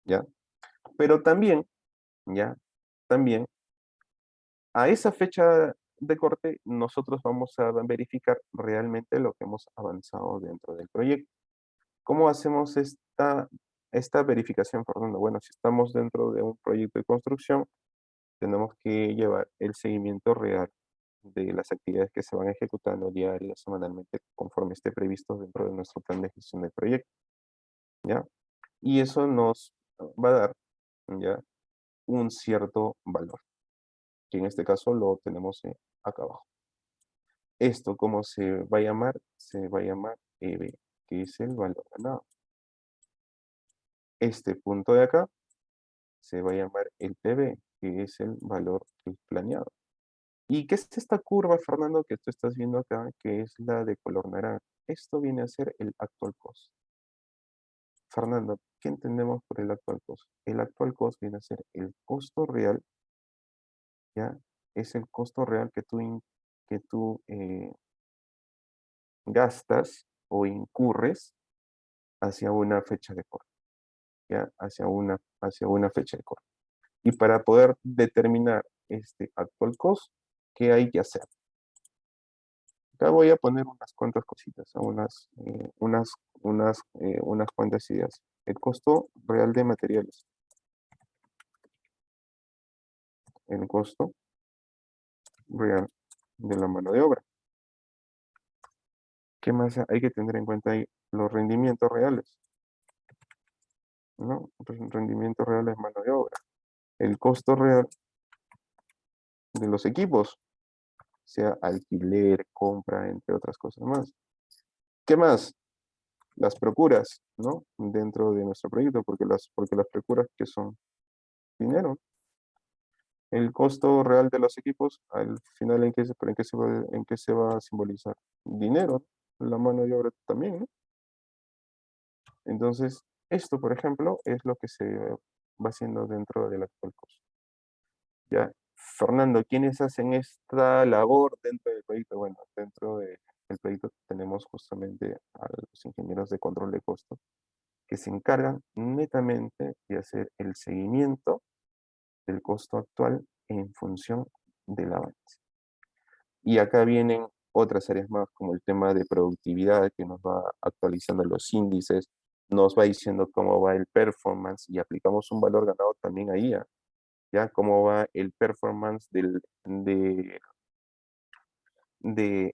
¿ya? Pero también, ¿ya? También a esa fecha de corte, nosotros vamos a verificar realmente lo que hemos avanzado dentro del proyecto. ¿Cómo hacemos esta verificación, Fernando? Bueno, si estamos dentro de un proyecto de construcción, tenemos que llevar el seguimiento real de las actividades que se van ejecutando diaria, semanalmente, conforme esté previsto dentro de nuestro plan de gestión del proyecto, ¿ya? Y eso nos va a dar, ¿ya? Un cierto valor, que en este caso lo tenemos acá abajo. Esto, ¿cómo se va a llamar? Se va a llamar EB, que es el valor ganado. Este punto de acá se va a llamar el PB, que es el valor planeado. ¿Y qué es esta curva, Fernando, que tú estás viendo acá, que es la de color naranja? Esto viene a ser el actual cost. Fernando, ¿qué entendemos por el actual cost? El actual cost viene a ser el costo real, ¿ya? Es el costo real que tú gastas o incurres hacia una fecha de corte, ¿ya? Hacia una fecha de corte. Y para poder determinar este actual cost, ¿qué hay que hacer? Acá voy a poner unas cuantas cositas, unas cuantas ideas. El costo real de materiales. El costo real de la mano de obra. ¿Qué más hay que tener en cuenta ahí? Los rendimientos reales, ¿no? Rendimientos reales de mano de obra. El costo real de los equipos, sea alquiler, compra, entre otras cosas más. ¿Qué más? Las procuras, ¿no? Dentro de nuestro proyecto, porque las procuras que son dinero. El costo real de los equipos, al final, ¿en qué se va a simbolizar? Dinero, la mano de obra también, ¿no? Entonces, esto, por ejemplo, es lo que se va haciendo dentro del actual costo. Ya, Fernando, ¿quiénes hacen esta labor dentro del proyecto? Bueno, dentro del proyecto tenemos justamente a los ingenieros de control de costos que se encargan netamente de hacer el seguimiento del costo actual en función del avance. Y acá vienen otras áreas más, como el tema de productividad, que nos va actualizando los índices, nos va diciendo cómo va el performance y aplicamos un valor ganado también ahí, ¿ya? Cómo va el performance de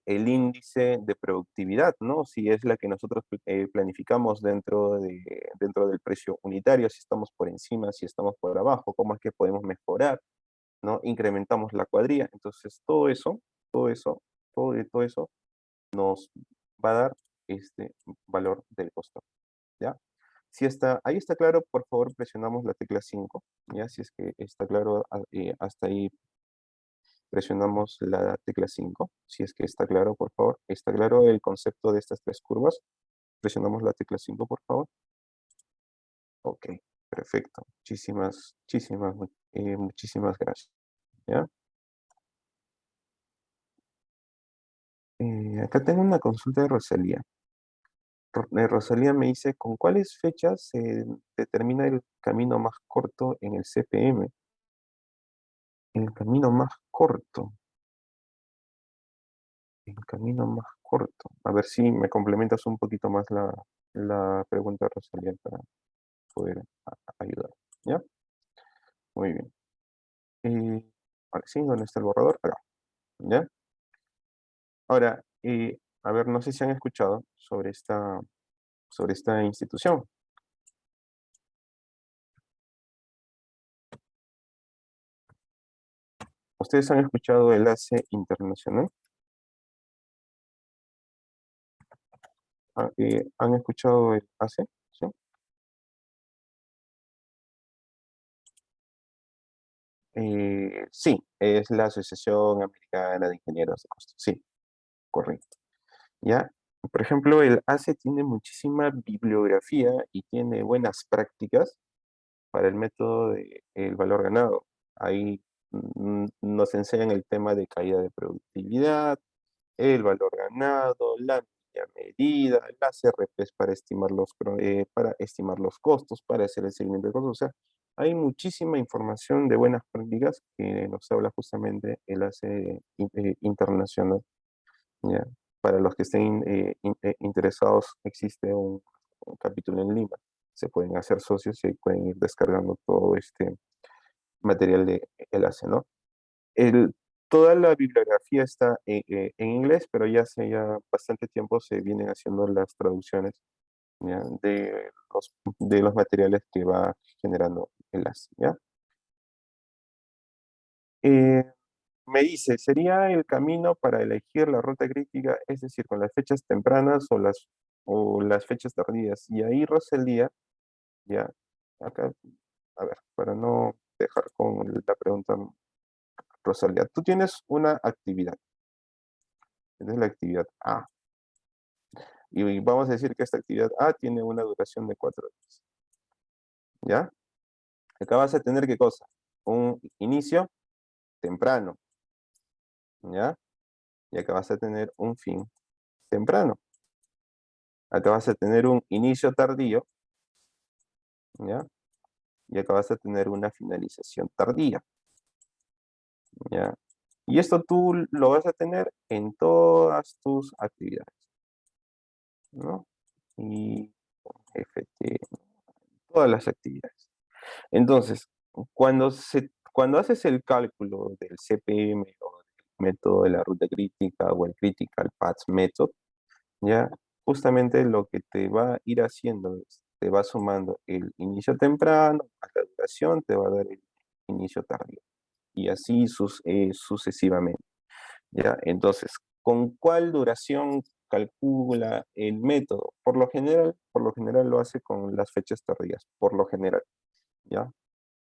el índice de productividad, ¿no? Si es la que nosotros planificamos dentro del precio unitario, si estamos por encima, si estamos por abajo, cómo es que podemos mejorar, ¿no? Incrementamos la cuadrilla. Entonces, todo eso nos va a dar este valor del costo, ¿ya? Si ahí está claro, por favor presionamos la tecla 5, ¿ya? Si es que está claro, hasta ahí presionamos la tecla 5. Si es que está claro, por favor. ¿Está claro el concepto de estas tres curvas? Presionamos la tecla 5, por favor. Ok, perfecto. Muchísimas gracias, ¿ya? Acá tengo una consulta de Rosalía. Rosalía me dice, ¿con cuáles fechas se determina el camino más corto en el CPM? El camino más corto, el camino más corto. A ver si me complementas un poquito más la pregunta, Rosalía, para poder ayudar. ¿Ya? Muy bien. Ahora sí, ¿dónde está el borrador? Acá. ¿Ya? Ahora, a ver, no sé si han escuchado sobre esta institución. ¿Ustedes han escuchado el ACE Internacional? ¿Han escuchado el ACE? ¿Sí? Sí, es la Asociación Americana de Ingenieros de Costos. Sí, correcto. ¿Ya? Por ejemplo, el ACE tiene muchísima bibliografía y tiene buenas prácticas para el método del valor ganado. Ahí nos enseñan el tema de caída de productividad, el valor ganado, la media medida, las RPs para estimar los costos, para hacer el seguimiento de costos. O sea, hay muchísima información de buenas prácticas que nos habla justamente el ACE internacional. ¿Ya? Para los que estén interesados, existe un capítulo en Lima. Se pueden hacer socios y ahí pueden ir descargando todo este material de enlace, ¿no? El, Toda la bibliografía está en inglés, pero ya hace ya bastante tiempo se vienen haciendo las traducciones, ¿ya? de los materiales que va generando enlace, ¿ya? Eh, Me dice, ¿sería el camino para elegir la ruta crítica, es decir, con las fechas tempranas o las fechas tardías? Y ahí Rosalía, ya, acá, a ver, para no dejar con la pregunta, Rosalía, tú tienes una actividad, tienes la actividad A, y vamos a decir que esta actividad A tiene una duración de 4 días, ¿ya? Acá vas a tener, ¿qué cosa? Un inicio temprano, ¿ya? Y acá vas a tener un fin temprano. Acá vas a tener un inicio tardío, ¿ya? Y acá vas a tener una finalización tardía, ¿ya? Y esto tú lo vas a tener en todas tus actividades, ¿no? Y FT, todas las actividades. Entonces, cuando haces el cálculo del CPM o método de la ruta crítica o el Critical Path Method, ¿ya? Justamente lo que te va a ir haciendo es, te va sumando el inicio temprano, a la duración te va a dar el inicio tardío, y así sucesivamente, ¿ya? Entonces, ¿con cuál duración calcula el método? Por lo general lo hace con las fechas tardías, por lo general, ¿ya?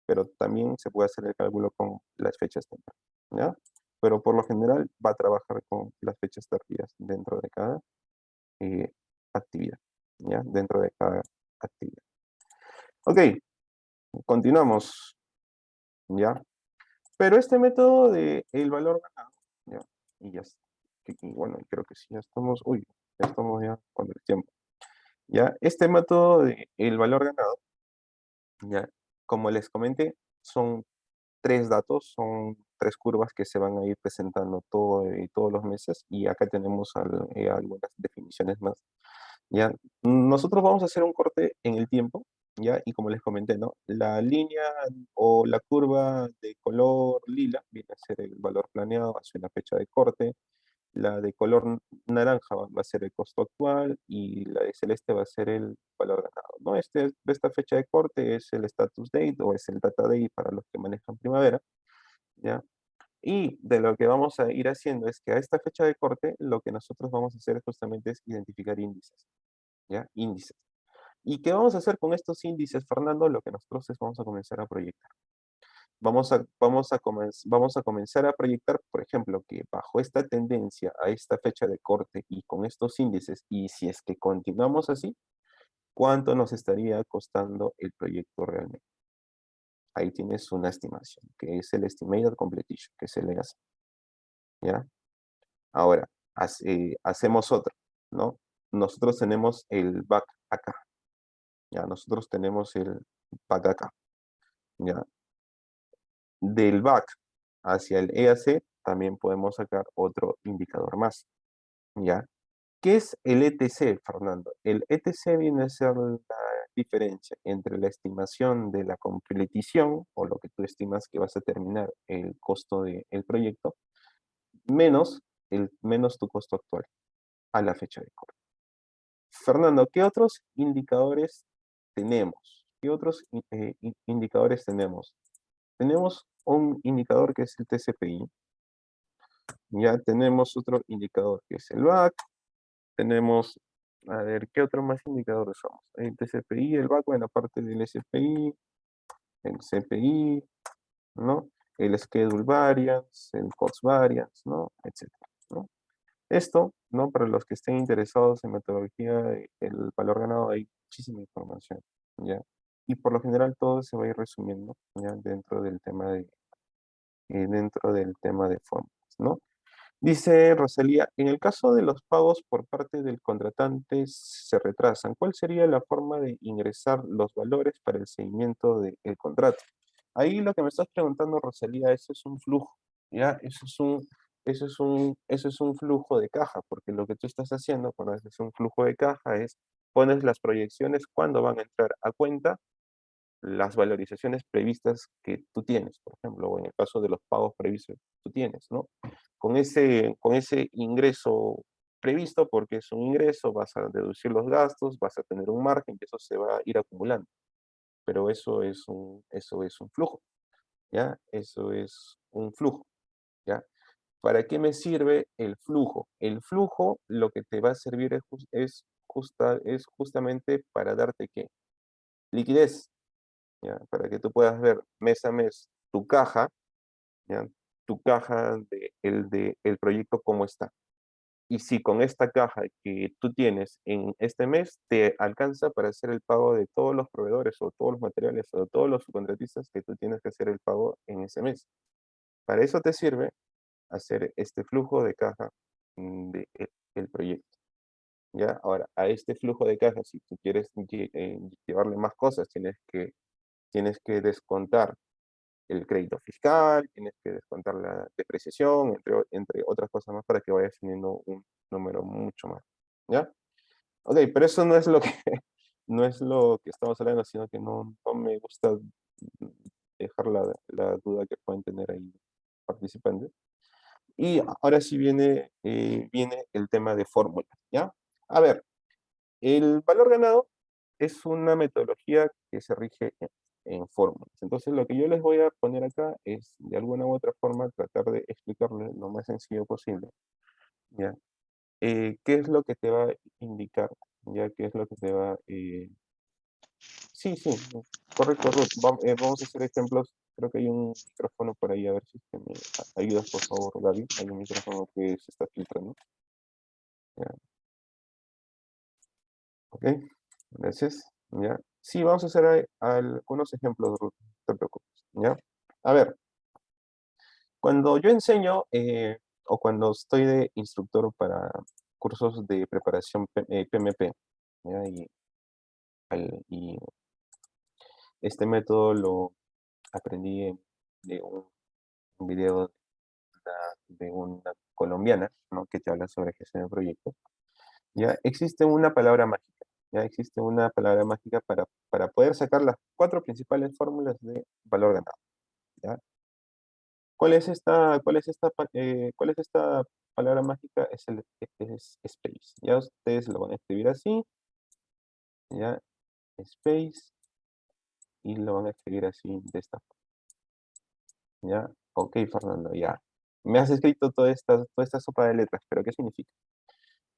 Pero también se puede hacer el cálculo con las fechas tempranas, ¿ya? Pero por lo general va a trabajar con las fechas tardías dentro de cada eh, actividad, ¿ya? Dentro de cada actividad. Ok, continuamos, ¿ya? Pero este método de el valor ganado, ¿ya? Y ya, y bueno, creo que sí, ya estamos ya con el tiempo. ¿Ya? Este método de el valor ganado, ¿ya? Como les comenté, son tres datos, son tres curvas que se van a ir presentando todos los meses, y acá tenemos algunas definiciones más. ¿Ya? Nosotros vamos a hacer un corte en el tiempo, ¿ya? Y como les comenté, ¿no? La línea o la curva de color lila viene a ser el valor planeado hacia una fecha de corte, la de color naranja va a ser el costo actual, y la de celeste va a ser el valor ganado, ¿no? Esta fecha de corte es el status date o es el data date para los que manejan primavera, ¿ya? Y de lo que vamos a ir haciendo es que a esta fecha de corte lo que nosotros vamos a hacer justamente es identificar índices, ¿ya? Índices. ¿Y qué vamos a hacer con estos índices, Fernando? Lo que nosotros vamos a comenzar a proyectar. Vamos a comenzar a proyectar, por ejemplo, que bajo esta tendencia a esta fecha de corte y con estos índices, y si es que continuamos así, ¿cuánto nos estaría costando el proyecto realmente? Ahí tienes una estimación, que es el Estimated Completion, que se le hace, ¿ya? Ahora, hacemos otra, ¿no? Nosotros tenemos el back acá, ¿ya? Nosotros tenemos el back acá, ¿ya? Del back hacia el EAC también podemos sacar otro indicador más, ¿ya? ¿Qué es el ETC, Fernando? El ETC viene a ser la diferencia entre la estimación de la completición, o lo que tú estimas que vas a terminar el costo del proyecto, menos, menos tu costo actual a la fecha de corte. Fernando, ¿qué otros indicadores tenemos? ¿Qué otros indicadores tenemos? Tenemos un indicador que es el TCPI, ya tenemos otro indicador que es el BAC, tenemos, a ver, ¿qué otro más indicador usamos? El TCPI, el BAC, bueno, aparte del SPI, el CPI, ¿no? El Schedule Variance, el Cost Variance, ¿no? Etcétera, ¿no? Esto, ¿no? Para los que estén interesados en metodología, el valor ganado, hay muchísima información, ¿ya? Y por lo general todo se va a ir resumiendo, ¿ya? Dentro del tema de fórmulas, ¿no? Dice Rosalía, en el caso de los pagos por parte del contratante se retrasan, ¿cuál sería la forma de ingresar los valores para el seguimiento del contrato? Ahí lo que me estás preguntando, Rosalía, eso es un flujo, ¿ya? Eso es un flujo de caja, porque lo que tú estás haciendo cuando haces un flujo de caja es pones las proyecciones cuando van a entrar a cuenta las valorizaciones previstas que tú tienes, por ejemplo, o en el caso de los pagos previstos que tú tienes, ¿no? Con ese ingreso previsto, porque es un ingreso, vas a deducir los gastos, vas a tener un margen y eso se va a ir acumulando. Pero eso es un flujo, ¿ya? Eso es un flujo, ¿ya? ¿Para qué me sirve el flujo? El flujo lo que te va a servir es justamente para darte, ¿qué? Liquidez, ¿ya? Para que tú puedas ver mes a mes tu caja, ¿ya? Tu caja el proyecto cómo está. Y si con esta caja que tú tienes en este mes te alcanza para hacer el pago de todos los proveedores o todos los materiales o todos los subcontratistas que tú tienes que hacer el pago en ese mes. Para eso te sirve hacer este flujo de caja del proyecto, ¿ya? Ahora, a este flujo de caja, si tú quieres llevarle más cosas, tienes que descontar el crédito fiscal, tienes que descontar la depreciación, entre otras cosas más, para que vayas teniendo un número mucho más, ¿ya? Ok, pero eso no es lo que, no es lo que estamos hablando, sino que no me gusta dejar la duda que pueden tener ahí participantes. Y ahora sí viene el tema de fórmulas, ¿ya? A ver, el valor ganado es una metodología que se rige en fórmulas. Entonces, lo que yo les voy a poner acá es, de alguna u otra forma, tratar de explicarles lo más sencillo posible, ¿ya? ¿Qué es lo que te va a indicar? ¿Ya? ¿Qué es lo que te va Sí, sí, correcto, Ruth. Vamos a hacer ejemplos. Creo que hay un micrófono por ahí, a ver si es que me ayudas, por favor, Gaby. Hay un micrófono que se está filtrando. Ya, ok, gracias. Ya. Sí, vamos a hacer algunos ejemplos, Ruth. No te preocupes. Ya. A ver, cuando yo enseño o cuando estoy de instructor para cursos de preparación PMP, ¿ya? Y este método lo aprendí de un video de una colombiana, ¿no? Que te habla sobre gestión de proyectos, ya existe una palabra mágica, ya existe una palabra mágica para poder sacar las cuatro principales fórmulas de valor ganado, ¿ya? ¿Cuál es esta palabra mágica? Es space, ya ustedes lo van a escribir así, ya, space, y lo van a escribir así de esta forma, ya. Ok, Fernando, ya. Me has escrito toda esta sopa de letras, pero ¿qué significa?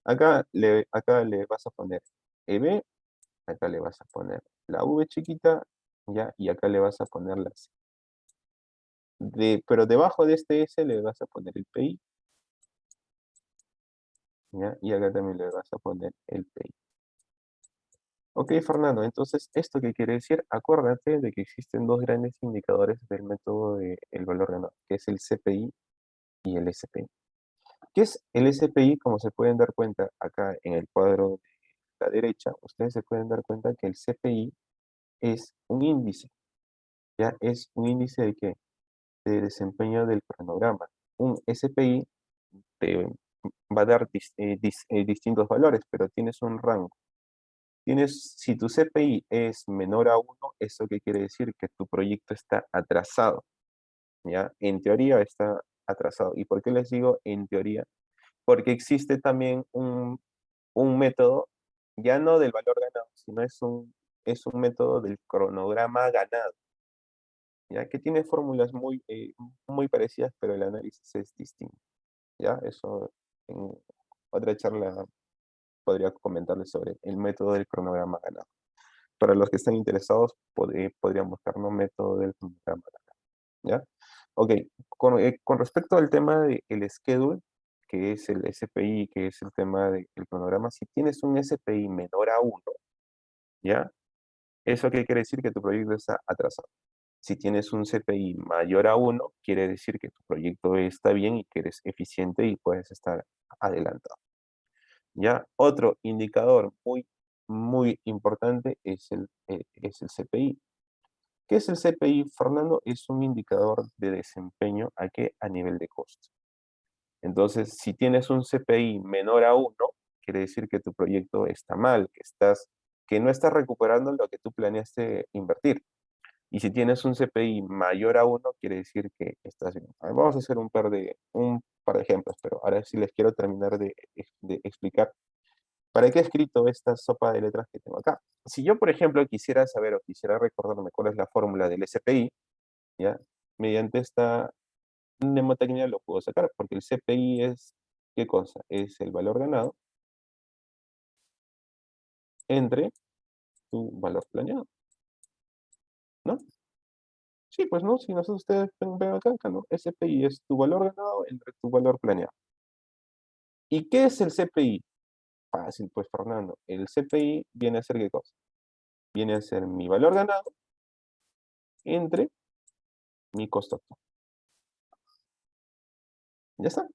Acá le vas a poner EB, acá le vas a poner la V chiquita, ¿ya? Y acá le vas a poner la C. Pero debajo de este S le vas a poner el PI, ¿ya? Y acá también le vas a poner el PI. Ok, Fernando, entonces, ¿esto qué quiere decir? Acuérdate de que existen dos grandes indicadores del método del valor ganado, que es el CPI y el SPI. ¿Qué es el SPI? Como se pueden dar cuenta acá en el cuadro de la derecha, ustedes se pueden dar cuenta que el CPI es un índice. ¿Ya? Es un índice de qué? De desempeño del cronograma. Un SPI te va a dar distintos valores, pero tienes un rango. Si tu CPI es menor a 1, ¿eso qué quiere decir? Que tu proyecto está atrasado, ¿ya? En teoría está atrasado. ¿Y por qué les digo en teoría? Porque existe también un método, ya no del valor ganado, sino es un método del cronograma ganado, ¿ya? Que tiene fórmulas muy parecidas, pero el análisis es distinto, ¿ya? Eso en otra charla podría comentarles sobre el método del cronograma ganado. Para los que estén interesados, podrían buscar un método del cronograma ganado, ¿ya? Ok, con respecto al tema del schedule, que es el SPI, que es el tema del cronograma, si tienes un SPI menor a 1, ¿ya? ¿Eso qué quiere decir? Que tu proyecto está atrasado. Si tienes un CPI mayor a 1, quiere decir que tu proyecto está bien y que eres eficiente y puedes estar adelantado. Ya, otro indicador muy importante es el CPI. ¿Qué es el CPI, Fernando? Es un indicador de desempeño a nivel de costo. Entonces, si tienes un CPI menor a 1, quiere decir que tu proyecto está mal, que no estás recuperando lo que tú planeaste invertir. Y si tienes un CPI mayor a 1, quiere decir que estás bien. Vamos a hacer un par de ejemplos, pero ahora sí les quiero terminar de explicar para qué he escrito esta sopa de letras que tengo acá. Si yo, por ejemplo, quisiera saber o quisiera recordarme cuál es la fórmula del SPI, ¿ya? Mediante esta mnemotecnia lo puedo sacar, porque el CPI es, ¿qué cosa? Es el valor ganado entre tu valor planeado, ¿no? Sí, pues no, si nosotros ustedes ven acá, ¿no? SPI es tu valor ganado entre tu valor planeado. ¿Y qué es el CPI? Fácil, pues Fernando. El CPI viene a ser ¿qué cosa? Viene a ser mi valor ganado entre mi costo actual. Ya está.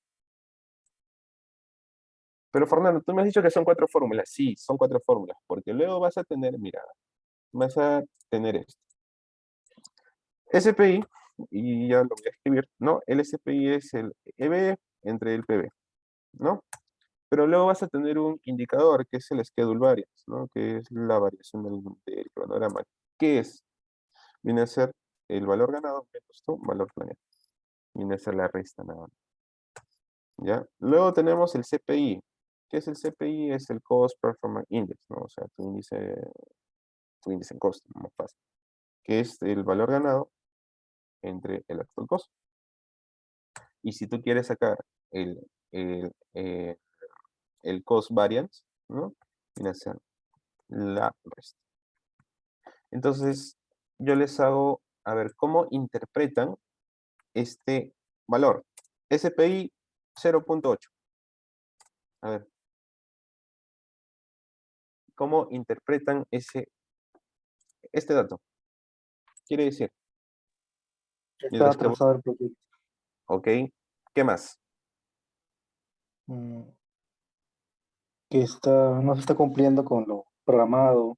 Pero Fernando, tú me has dicho que son cuatro fórmulas. Sí, son cuatro fórmulas, porque luego vas a tener, mira, vas a tener esto. SPI, y ya lo voy a escribir, ¿no? El SPI es el EB entre el PB, ¿no? Pero luego vas a tener un indicador que es el schedule variance, ¿no? Que es la variación del cronograma. ¿Qué es? Viene a ser el valor ganado menos tu valor planeado. Viene a ser la resta nada más. ¿ya? Luego tenemos el CPI. ¿Qué es el CPI? Es el Cost Performance Index, ¿no? O sea, tu índice en costo, más fácil, que es el valor ganado entre el actual costo. Y si tú quieres sacar el, el, eh, el cost variance, ¿no? Viene a ser la resta. Entonces, yo les hago, a ver, ¿cómo interpretan este valor? SPI 0.8. A ver, ¿cómo interpretan este dato? Quiere decir, Está mientras que, atrasado el proyecto. ok, ¿qué más? Mm, que no se está cumpliendo con lo programado.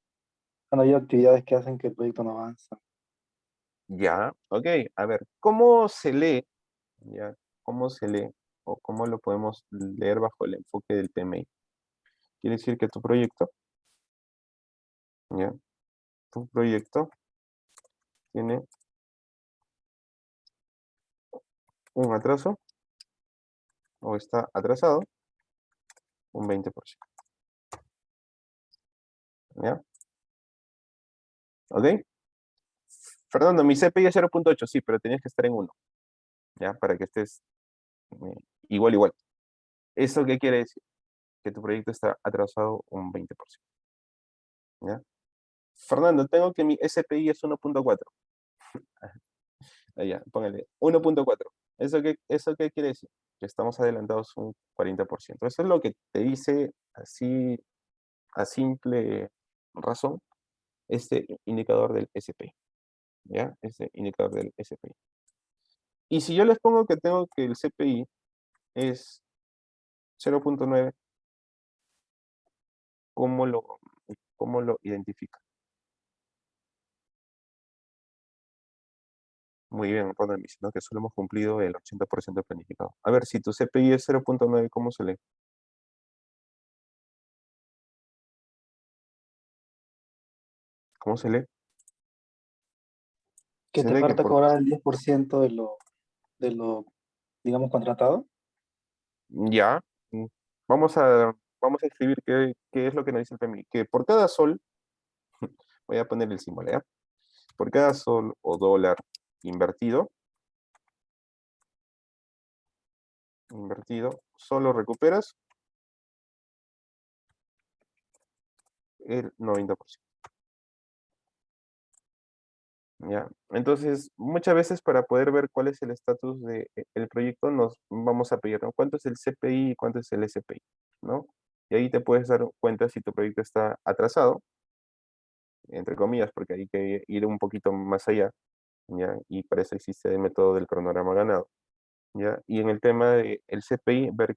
Han habido actividades que hacen que el proyecto no avanza. Ya, ok, a ver, ¿cómo se lee? Ya, ¿cómo se lee? O cómo lo podemos leer bajo el enfoque del PMI. Quiere decir que tu proyecto, ya, tu proyecto tiene un atraso o está atrasado un 20%. ¿Ya? ¿Ok? Fernando, mi CPI es 0.8, sí, pero tenías que estar en 1, ¿ya? Para que estés igual, igual. ¿Eso qué quiere decir? Que tu proyecto está atrasado un 20%. ¿Ya? Fernando, tengo que mi SPI es 1.4. Allá, póngale 1.4. ¿Eso qué quiere decir? Que estamos adelantados un 40%. Eso es lo que te dice así, a simple razón, este indicador del SP. ¿Ya? Este indicador del SPI. Y si yo les pongo que tengo que el CPI es 0.9, ¿cómo lo identifica? Muy bien, Ronald, me dice, ¿no? Que solo hemos cumplido el 80% planificado. A ver, si tu CPI es 0.9, ¿cómo se lee? ¿Cómo se lee? Que Se te lee que falta por... cobrar el 10% de lo, digamos, contratado. Ya. mm, Vamos a escribir qué es lo que nos dice el PMI. Que por cada sol, voy a poner el símbolo, ¿ya? Por cada sol o dólar invertido, solo recuperas el 90%. ¿Ya? Entonces, muchas veces para poder ver cuál es el estatus del proyecto, nos vamos a pedir, ¿no? ¿Cuánto es el CPI y cuánto es el SPI? ¿No? Y ahí te puedes dar cuenta si tu proyecto está atrasado, entre comillas, porque hay que ir un poquito más allá, ¿ya? Y para eso existe el método del cronograma ganado, ¿ya? Y en el tema del CPI, ver,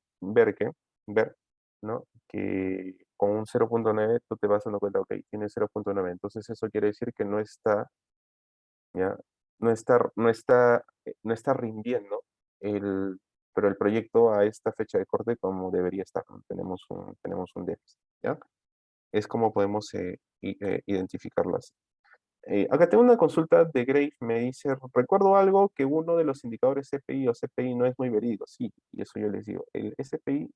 ¿no? Que con un 0.9 tú te vas dando cuenta, ok, tiene 0.9, entonces eso quiere decir que no está, ¿ya? No está rindiendo pero el proyecto a esta fecha de corte como debería estar, ¿no? Tenemos un déficit, ¿ya? Es como podemos identificarlas. Acá tengo una consulta de Grave, me dice, recuerdo algo que uno de los indicadores CPI o CPI no es muy verídico, sí, y eso yo les digo, el SPI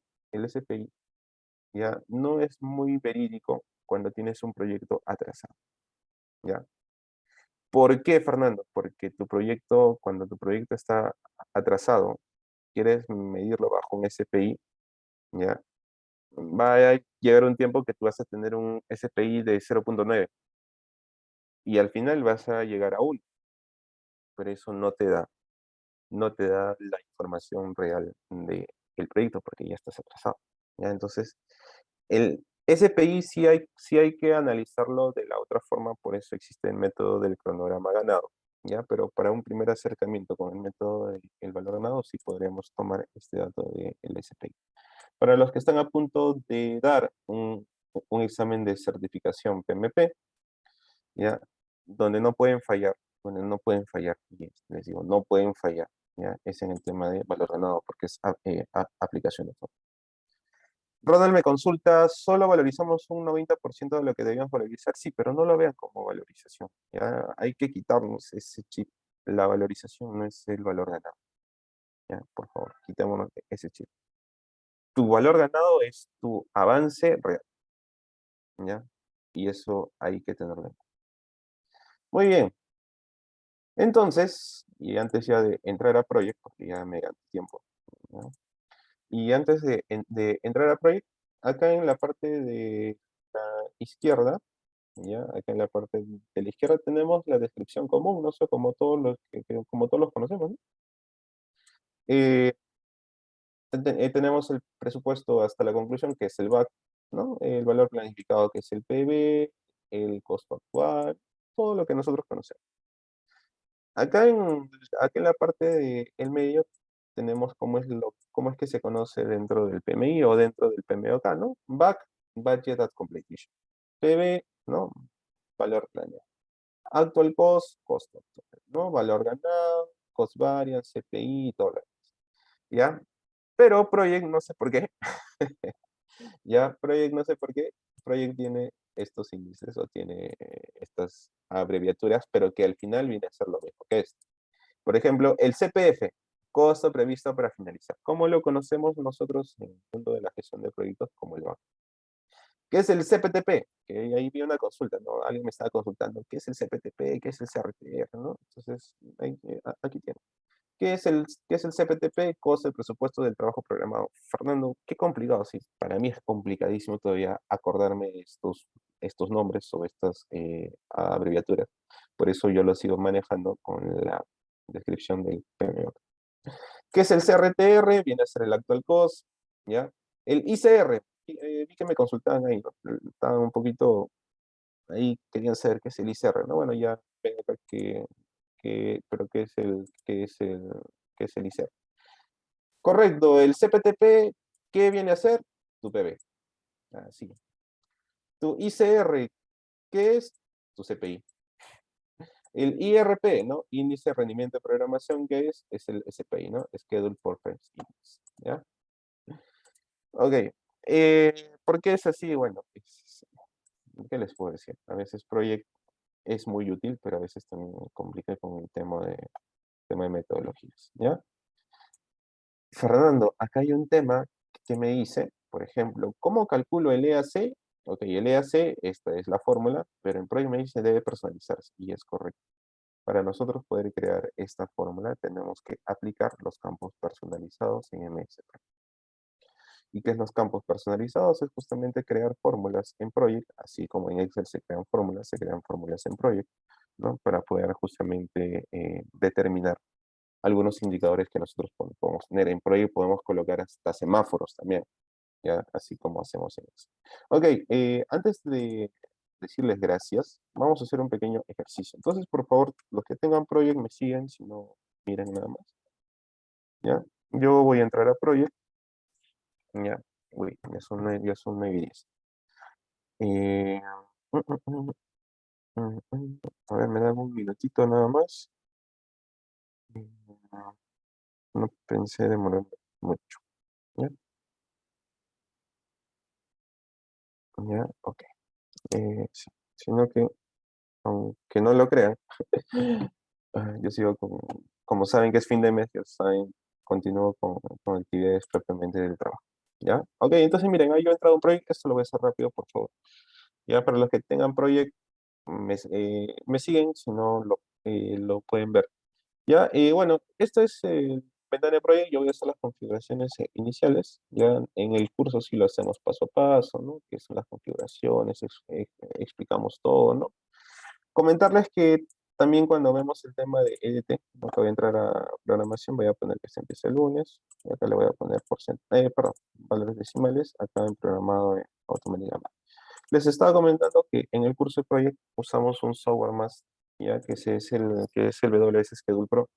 ya no es muy verídico cuando tienes un proyecto atrasado, ¿ya? ¿Por qué, Fernando? Porque cuando tu proyecto está atrasado, quieres medirlo bajo un SPI, ¿ya? Va a llegar un tiempo que tú vas a tener un SPI de 0.9 y al final vas a llegar a 1, pero eso no te da la información real del proyecto porque ya estás atrasado, ¿ya? Entonces, el SPI sí hay que analizarlo de la otra forma, por eso existe el método del cronograma ganado, ¿ya? Pero para un primer acercamiento con el método del valor ganado, sí podríamos tomar este dato del SPI. Para los que están a punto de dar un examen de certificación PMP, ¿ya? Donde no pueden fallar, y les digo, no pueden fallar, ¿ya? Es en el tema de valor ganado, porque es aplicación de todo. Ronald me consulta, solo valorizamos un 90% de lo que debíamos valorizar. Sí, pero no lo vean como valorización. ¿Ya? Hay que quitarnos ese chip. La valorización no es el valor ganado. ¿Ya? Por favor, quitémonos ese chip. tu valor ganado es tu avance real, ¿ya? Y eso hay que tenerlo en cuenta. Muy bien. Entonces, y antes ya de entrar a Project, porque ya me gané tiempo, ¿no? Y antes de entrar a Project, acá en la parte de la izquierda, ¿ya? Acá en la parte de la izquierda tenemos la descripción común, no sé, como todos los como todos los conocemos, ¿no? Eh, tenemos el presupuesto hasta la conclusión, que es el BAC, ¿no? El valor planificado, que es el PB, el costo actual, todo lo que nosotros conocemos. Acá en la parte del medio tenemos cómo es que se conoce dentro del PMI o dentro del PMOK, ¿no? BAC, Budget at Completion. PB, ¿no? Valor planeado. Actual cost, costo actual, ¿no? Valor ganado, cost variance, CPI, todo lo demás, ¿ya? Pero Project no sé por qué, ya Project no sé por qué, Project tiene estos índices o tiene estas abreviaturas, pero que al final viene a ser lo mismo que esto. Por ejemplo, el CPF, costo previsto para finalizar. ¿Cómo lo conocemos nosotros en el mundo de la gestión de proyectos como el banco? ¿Qué es el CPTP? Que ahí vi una consulta, ¿no? Alguien me estaba consultando, ¿qué es el CPTP? ¿Qué es el CRTR? ¿No? Entonces, aquí tiene. ¿Qué es el CPTP? Costo del presupuesto del trabajo programado. Fernando, qué complicado, sí. Para mí es complicadísimo todavía acordarme estos nombres o estas abreviaturas. Por eso yo lo sigo manejando con la descripción del PMO. ¿Qué es el CRTR? Viene a ser el actual cost, ¿ya? El ICR, vi que me consultaban ahí, ¿no? Estaban un poquito ahí, querían saber qué es el ICR, ¿no? Bueno, ya ven acá pero ¿qué es el ICR? Correcto, el CPTP, ¿qué viene a ser? Tu PB. Así. Tu ICR, ¿qué es? Tu CPI. El IRP, ¿no? Índice de rendimiento de programación, ¿qué es? Es el SPI, ¿no? Schedule Performance Index, ¿ya? Ok. ¿Por qué es así? Bueno, ¿qué les puedo decir? A veces Project es muy útil, pero a veces también complica con el tema de metodologías, ¿ya? Fernando, acá hay un tema que me dice, por ejemplo, ¿cómo calculo el EAC? Ok, el EAC, esta es la fórmula, pero en Project me dice debe personalizarse, y es correcto. Para nosotros poder crear esta fórmula, tenemos que aplicar los campos personalizados en MS. ¿Y qué es los campos personalizados? Es justamente crear fórmulas en Project, así como en Excel se crean fórmulas en Project, ¿no? Para poder justamente determinar algunos indicadores que nosotros podemos tener. En Project podemos colocar hasta semáforos también, ¿ya? Así como hacemos en Excel. Ok, antes de decirles gracias, vamos a hacer un pequeño ejercicio. Entonces, por favor, los que tengan Project me siguen, si no, miren nada más, ¿ya? Yo voy a entrar a Project, ¿ya? Uy, ya son 9:10. Eh, mm, mm, a ver, me dan un minutito nada más. Mm, No pensé demorar mucho. ¿Ya? ¿Ya? Ok. Sí. Sino que, aunque no lo crean, yo sigo como saben que es fin de mes, ya saben, continúo con actividades propiamente del trabajo. ¿Ya? Ok, entonces miren, ahí yo he entrado a un proyecto, esto lo voy a hacer rápido, por favor. Ya, para los que tengan proyecto, me siguen, si no lo pueden ver. Ya, bueno, esto es el ventana de Project. Yo voy a hacer las configuraciones iniciales. Ya en el curso sí lo hacemos paso a paso, ¿no? Que son las configuraciones, explicamos todo, ¿no? Comentarles que también cuando vemos el tema de EDT, ¿no? Que voy a entrar a programación, voy a poner que se empiece el lunes. Y acá le voy a poner perdón, valores decimales, acá en programado automáticamente. Les estaba comentando que en el curso de Project usamos un software más, ya que es el WS Schedule Pro,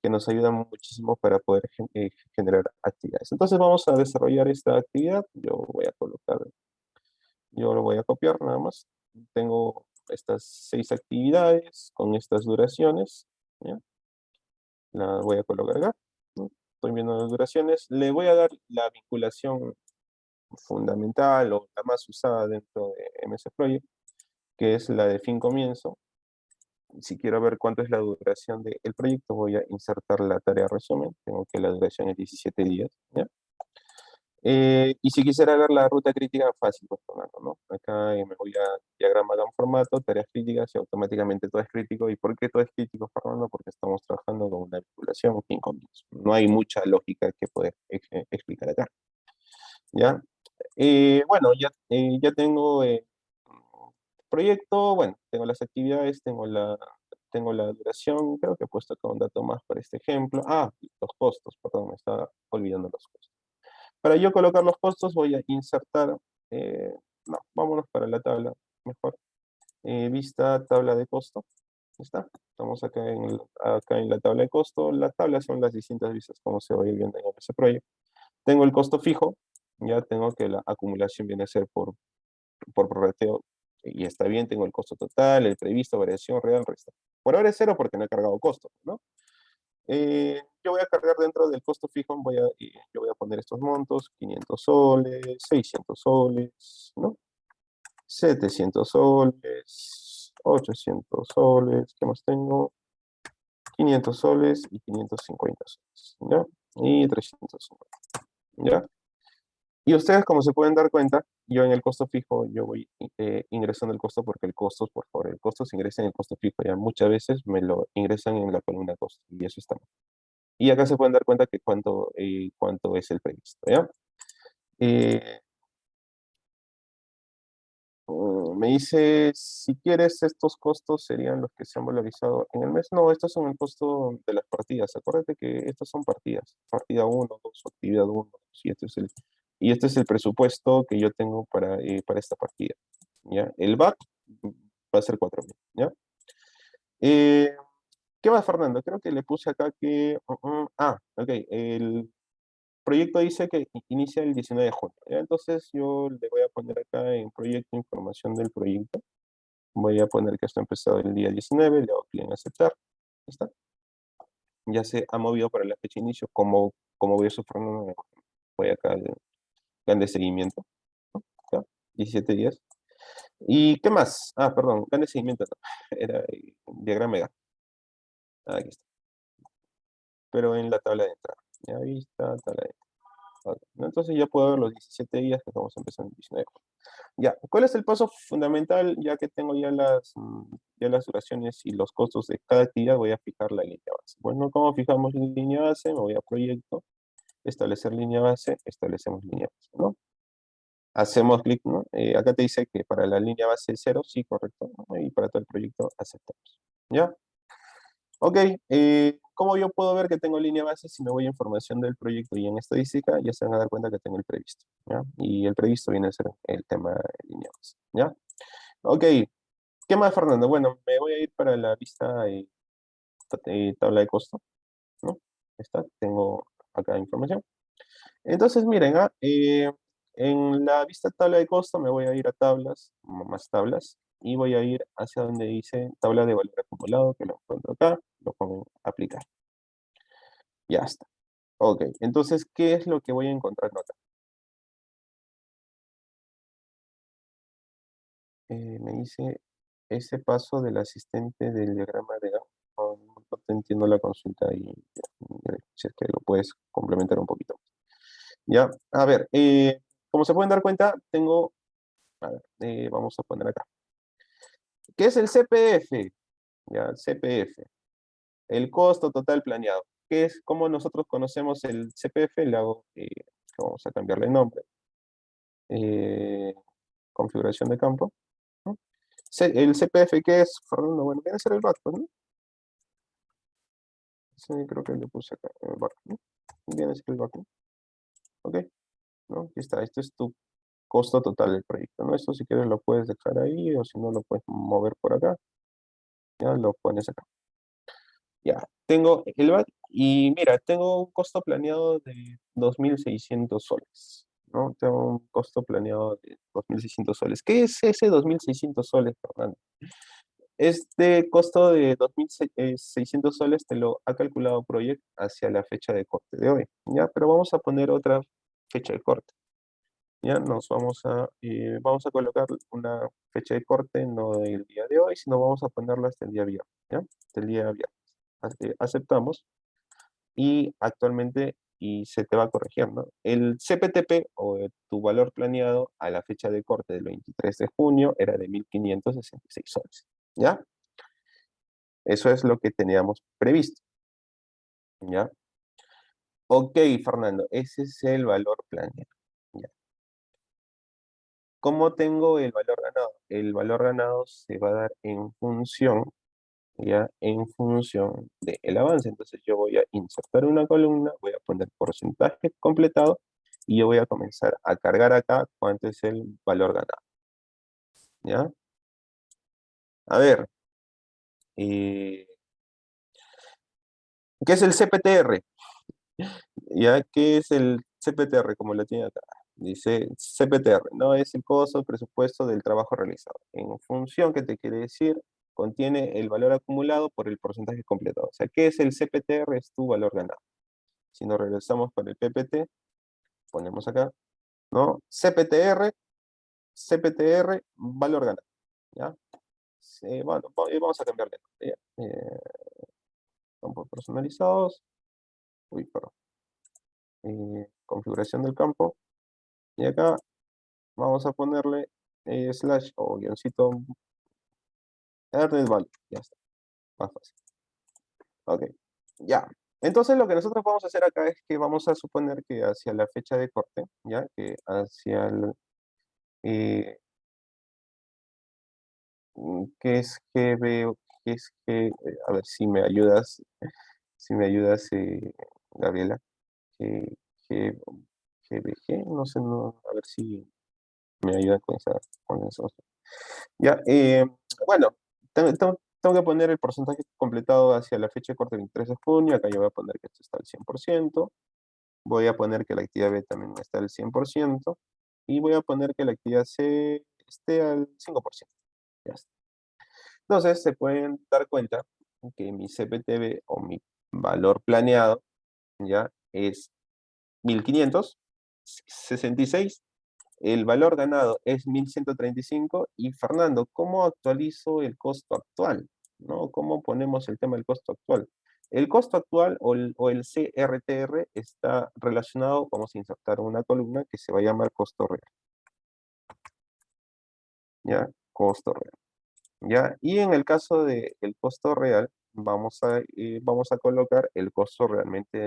que nos ayuda muchísimo para poder generar actividades. Entonces vamos a desarrollar esta actividad. Yo lo voy a copiar nada más. Tengo estas 6 actividades con estas duraciones, ¿ya? La voy a colocar acá, ¿no? Estoy viendo las duraciones. Le voy a dar la vinculación fundamental o la más usada dentro de MS Project, que es la de fin comienzo. Si quiero ver cuánto es la duración del proyecto, voy a insertar la tarea resumen. Tengo que la duración es 17 días, ¿ya? Y si quisiera ver la ruta crítica, fácil, pues, Fernando, ¿no? Acá me voy a diagrama de un formato, tareas críticas, y automáticamente todo es crítico. ¿Y por qué todo es crítico, Fernando? Porque estamos trabajando con una vinculación fin continuos. No hay mucha lógica que poder explicar acá, ¿ya? Bueno, ya tengo proyecto, bueno, tengo las actividades, tengo la duración, creo que he puesto acá un dato más para este ejemplo. Ah, los costos, perdón, me estaba olvidando los costos. Para yo colocar los costos voy a insertar, eh, no, vámonos para la tabla, mejor. Vista tabla de costo, ¿ya está? Estamos acá en la tabla de costo. Las tablas son las distintas vistas, como se va a ir viendo en ese proyecto. Tengo el costo fijo, ya tengo que la acumulación viene a ser por prorrateo, y está bien, tengo el costo total, el previsto, variación real, resta. Por ahora es cero porque no he cargado costo, ¿no? Yo voy a cargar dentro del costo fijo, yo voy a poner estos montos: 500 soles, 600 soles, ¿no? 700 soles, 800 soles, ¿qué más tengo? 500 soles y 550 soles, ¿ya? Y 350, ¿ya? Y ustedes, como se pueden dar cuenta, yo en el costo fijo, yo voy ingresando el costo porque el costo, por favor, el costo se ingresa en el costo fijo, ya muchas veces me lo ingresan en la columna costo, y eso está mal. Y acá se pueden dar cuenta que cuánto es el previsto, ¿ya? Eh, Me dice, si quieres, estos costos serían los que se han valorizado en el mes. No, estos son el costo de las partidas. Acuérdate que estas son partidas. Partida uno, 2, actividad uno, y este es el presupuesto que yo tengo para esta partida, ¿ya? El back va a ser 4.000, ¿ya? Eh, ¿Qué más, Fernando? Creo que le puse acá que... ok. El proyecto dice que inicia el 19 de junio, ¿ya? Entonces yo le voy a poner acá en proyecto información del proyecto. Voy a poner que esto ha empezado el día 19, le hago clic en aceptar. ¿Ya está? Ya se ha movido para la fecha de inicio. Como voy a sufrir, voy acá al plan de seguimiento, ¿no? ¿Ya? 17 días. ¿Y qué más? Perdón, plan de seguimiento no. Era diagrama de Gantt. Aquí está. Pero en la tabla de entrada. Ya, ahí está, tabla de entrada. Ok, ¿no? Entonces ya puedo ver los 17 días que estamos empezando el 19. Ya, ¿cuál es el paso fundamental? Ya que tengo ya las duraciones y los costos de cada actividad, voy a fijar la línea base. Bueno, ¿cómo fijamos la línea base? Me voy a proyecto, establecer línea base, establecemos línea base, ¿no? Hacemos clic, ¿no? Acá te dice que para la línea base es 0, sí, correcto, ¿no? Y para todo el proyecto aceptamos, ¿ya? Ok, ¿cómo yo puedo ver que tengo línea base? Si me voy a información del proyecto y en estadística, ya se van a dar cuenta que tengo el previsto, ¿ya? Y el previsto viene a ser el tema de línea base, ¿ya? Ok, ¿qué más, Fernando? Bueno, me voy a ir para la vista tabla de costo, ¿no? Tengo acá información. Entonces, miren, en la vista tabla de costo me voy a ir a tablas, más tablas, y voy a ir hacia donde dice tabla de valor acumulado, que lo encuentro acá, lo pongo en aplicar. Ya está. Ok, entonces, ¿qué es lo que voy a encontrar acá? Me dice ese paso del asistente del diagrama de Gantt. No te entiendo la consulta y si es que lo puedes complementar un poquito. Ya, a ver, como se pueden dar cuenta, a ver, vamos a poner acá. ¿Qué es el CPF? Ya, CPF, el costo total planeado. ¿Qué es? ¿Cómo nosotros conocemos el CPF? Vamos a cambiarle el nombre. Eh, Configuración de campo, ¿no? El CPF, ¿qué es, Fernando? Bueno, viene a ser el VAT, pues, ¿no? Sí, creo que le puse acá, el VAT, ¿no? Viene a ser el VAT, ¿no? Ok, ¿no? Aquí está, este es tu costo total del proyecto, ¿no? Esto si quieres lo puedes dejar ahí, o si no lo puedes mover por acá, ya lo pones acá. Ya, tengo el VAT y mira, tengo un costo planeado de 2.600 soles, ¿no? Tengo un costo planeado de 2.600 soles. ¿Qué es ese 2.600 soles, Fernando? Este costo de 2.600 soles te lo ha calculado Project hacia la fecha de corte de hoy, ¿ya? Pero vamos a poner otra fecha de corte, ¿ya? Vamos a colocar una fecha de corte, no del día de hoy, sino vamos a ponerla hasta el día viernes, ¿ya? Hasta el día viernes. Así que aceptamos y actualmente y se te va a corregir, ¿no? El CPTP o tu valor planeado a la fecha de corte del 23 de junio era de 1.566 soles, ¿ya? Eso es lo que teníamos previsto, ¿ya? Ok, Fernando, ese es el valor planeado, ¿ya? ¿Cómo tengo el valor ganado? El valor ganado se va a dar en función, ¿ya? En función del avance. Entonces yo voy a insertar una columna, voy a poner porcentaje completado y yo voy a comenzar a cargar acá cuánto es el valor ganado, ¿ya? A ver, eh, ¿qué es el CPTR? ¿Ya? ¿Qué es el CPTR? Como lo tiene acá. Dice CPTR, no es el costo del presupuesto del trabajo realizado. En función, ¿qué te quiere decir? Contiene el valor acumulado por el porcentaje completado. O sea, ¿qué es el CPTR? Es tu valor ganado. Si nos regresamos para el PPT, ponemos acá, ¿no? CPTR, valor ganado, ¿ya? Sí, bueno, vamos a cambiarle. ¿Ya? Campos personalizados. Uy, perdón. Configuración del campo. Y acá vamos a ponerle slash o guioncito earned value. Ya está, más fácil. Ok, ya. Entonces lo que nosotros vamos a hacer acá es que vamos a suponer que hacia la fecha de corte, ya, que hacia el, ¿qué es que veo? ¿Qué es que, a ver si me ayudas, Gabriela, que, que, GBG, no sé, no, a ver si me ayuda con eso. Ya, bueno, tengo que poner el porcentaje completado hacia la fecha de corte 23 de junio. Acá yo voy a poner que esto está al 100%. Voy a poner que la actividad B también está al 100%. Y voy a poner que la actividad C esté al 5%. Ya está. Entonces, se pueden dar cuenta que mi CPTB o mi valor planeado ya es 1.566. El valor ganado es 1.135 y Fernando, ¿cómo actualizo el costo actual? ¿No? ¿Cómo ponemos el tema del costo actual? El costo actual o el CRTR está relacionado, vamos a insertar una columna que se va a llamar costo real. ¿Ya? Costo real. ¿Ya? Y en el caso del costo real, vamos a colocar el costo realmente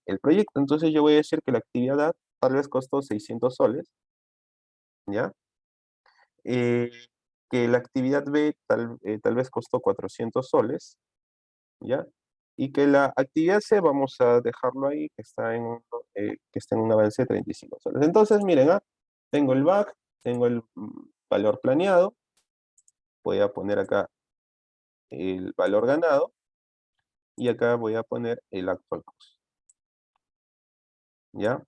del proyecto. Entonces yo voy a decir que la actividad tal vez costó 600 soles, ¿ya? eh, que la actividad B tal vez costó 400 soles, ¿ya? Y que la actividad C vamos a dejarlo ahí, que está en un avance de 35 soles. Entonces, miren, tengo el back, tengo el valor planeado, voy a poner acá el valor ganado, y acá voy a poner el actual costo, ¿ya?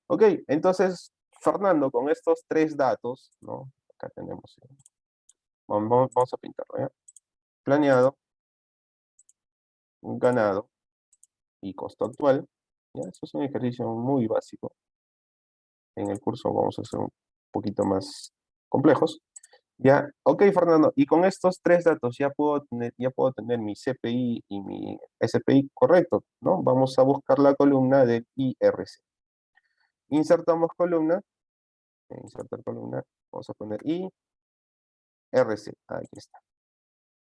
Ok, entonces, Fernando, con estos tres datos, ¿no? Acá tenemos, vamos a pintarlo, ¿ya? Planeado, ganado, y costo actual. ¿Ya? Eso es un ejercicio muy básico. En el curso vamos a hacer un poquito más complejos. Ya, ok, Fernando, y con estos tres datos ya puedo tener mi CPI y mi SPI correcto, ¿no? Vamos a buscar la columna del IRC. Insertamos columna, insertar columna, vamos a poner IRC, aquí está.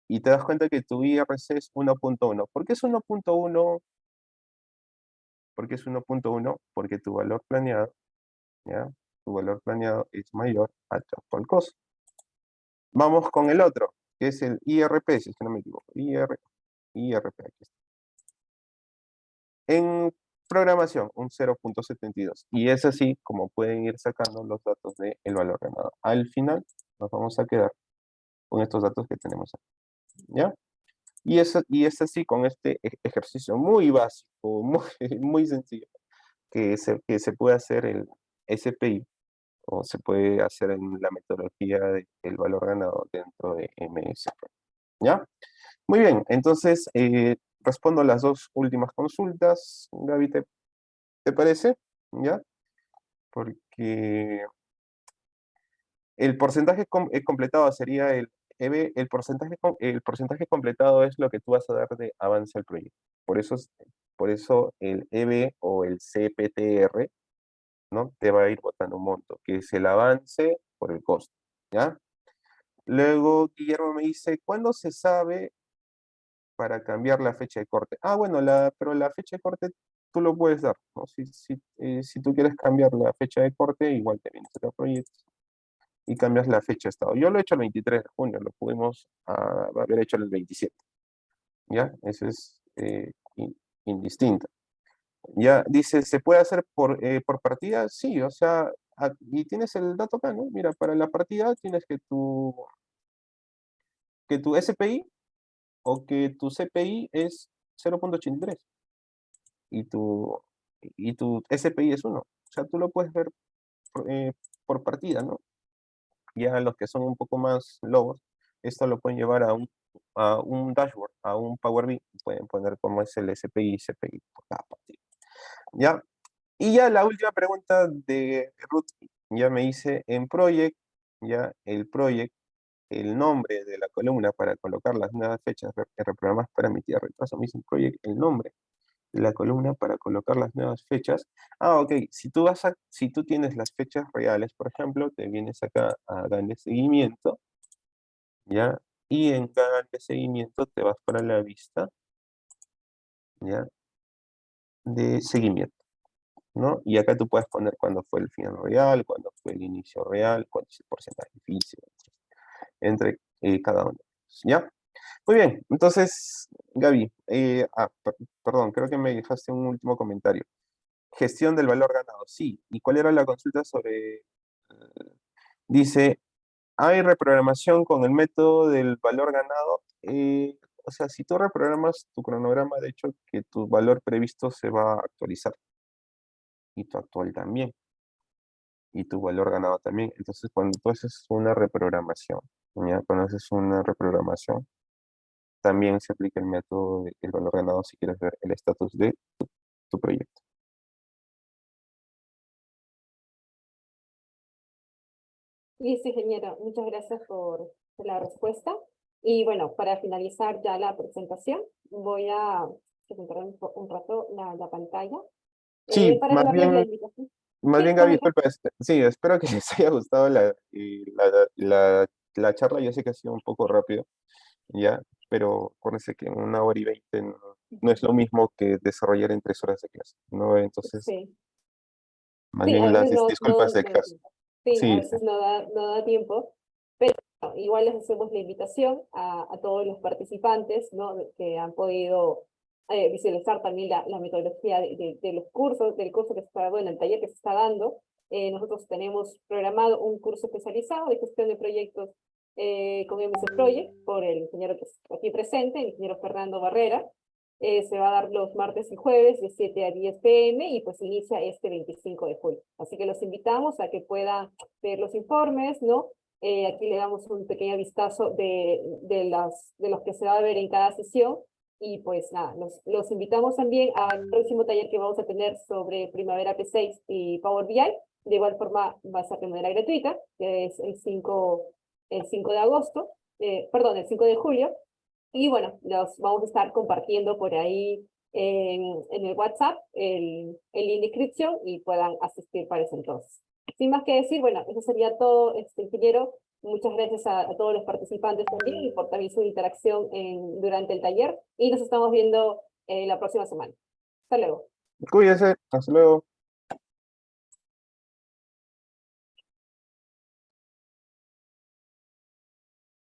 Y te das cuenta que tu IRC es 1.1. ¿Por qué es 1.1? ¿Por qué es 1.1? Porque tu valor planeado, ¿ya? Tu valor planeado es mayor al actual costo. Vamos con el otro, que es el IRP, si es que no me equivoco. IRP, aquí está. En programación, un 0.72. Y es así como pueden ir sacando los datos del valor ganado. Al final nos vamos a quedar con estos datos que tenemos aquí, ¿ya? Y es así con este ejercicio muy básico, muy, muy sencillo, que se puede hacer el SPI o se puede hacer en la metodología del valor ganado dentro de MSP. ¿Ya? Muy bien, entonces respondo las dos últimas consultas. Gaby, ¿te parece? ¿Ya? Porque el porcentaje completado sería el el porcentaje completado es lo que tú vas a dar de avance al proyecto. Por eso Por eso el EB o el CPTR, ¿no? Te va a ir botando un monto, que es el avance por el costo, ¿ya? Luego Guillermo me dice, ¿cuándo se sabe para cambiar la fecha de corte? Ah, bueno, pero la fecha de corte tú lo puedes dar, ¿no? Si tú quieres cambiar la fecha de corte, igual te vienes a proyecto y cambias la fecha de estado. Yo lo he hecho el 23 de junio, lo pudimos haber hecho el 27, ¿ya? Eso es indistinto. Ya, dice, ¿se puede hacer por partida? Sí, o sea, y tienes el dato acá, ¿no? Mira, para la partida tienes que tu SPI o que tu CPI es 0.83 y tu, y tu SPI es 1. O sea, tú lo puedes ver por partida, ¿no? Ya los que son un poco más lobos, esto lo pueden llevar a un dashboard, a un Power BI, pueden poner cómo es el SPI y CPI por cada partida. ¿Ya? Y ya la última pregunta de Ruth, ya me dice, en Project, ya el nombre de la columna para colocar las nuevas fechas reprogramadas para emitir retraso, me dice en Project, el nombre de la columna para colocar las nuevas fechas. Ah, ok, si tú tienes las fechas reales, por ejemplo, te vienes acá a darle seguimiento, ¿ya? Y en cada seguimiento te vas para la vista, ¿ya? De seguimiento, ¿no? Y acá tú puedes poner cuándo fue el final real, cuándo fue el inicio real, cuánto es el porcentaje difícil, entre cada uno. ¿Ya? Muy bien, entonces, Gaby, perdón, creo que me dejaste un último comentario. Gestión del valor ganado, sí. ¿Y cuál era la consulta sobre? Dice, ¿hay reprogramación con el método del valor ganado? O sea, si tú reprogramas tu cronograma, de hecho, que tu valor previsto se va a actualizar y tu actual también, y tu valor ganado también. Entonces, cuando tú haces una reprogramación, ¿ya? Cuando haces una reprogramación, también se aplica el método del valor ganado si quieres ver el estatus de tu proyecto. Listo, ingeniero. Muchas gracias por la respuesta. Y bueno, para finalizar ya la presentación, voy a presentar un rato la pantalla Sí, para más darles la bien, invitación. más Sí, bien, Gaby, comenta. disculpa, sí, espero que les haya gustado la charla. Yo sé que ha sido un poco rápido, ya, pero acuérdense que en 1 hora y 20 no es lo mismo que desarrollar en 3 horas de clase, ¿no? Entonces, Sí, más sí, a bien las veces disculpas de no da clase. tiempo. Sí, a Sí, sí. veces no da tiempo. Pero bueno, igual les hacemos la invitación a todos los participantes, ¿no? Que han podido visualizar también la metodología de los cursos, del curso que se está dando, en el taller que se está dando. Nosotros tenemos programado un curso especializado de gestión de proyectos con MS Project por el ingeniero que está aquí presente, el ingeniero Fernando Barrera. Se va a dar los martes y jueves de 7 a 10 p.m. y pues inicia este 25 de julio. Así que los invitamos a que puedan ver los informes, ¿no? Aquí le damos un pequeño vistazo de los que se va a ver en cada sesión. Y pues nada, los invitamos también al próximo taller que vamos a tener sobre Primavera P6 y Power BI. De igual forma va a ser de manera gratuita, que es el 5 de agosto, perdón, el 5 de julio. Y bueno, los vamos a estar compartiendo por ahí en el WhatsApp el link de inscripción y puedan asistir para ese entonces. Sin más que decir, bueno, eso sería todo, ingeniero. Muchas gracias a todos los participantes también y por también su interacción durante el taller. Y nos estamos viendo la próxima semana. Hasta luego. Cuídense, hasta luego.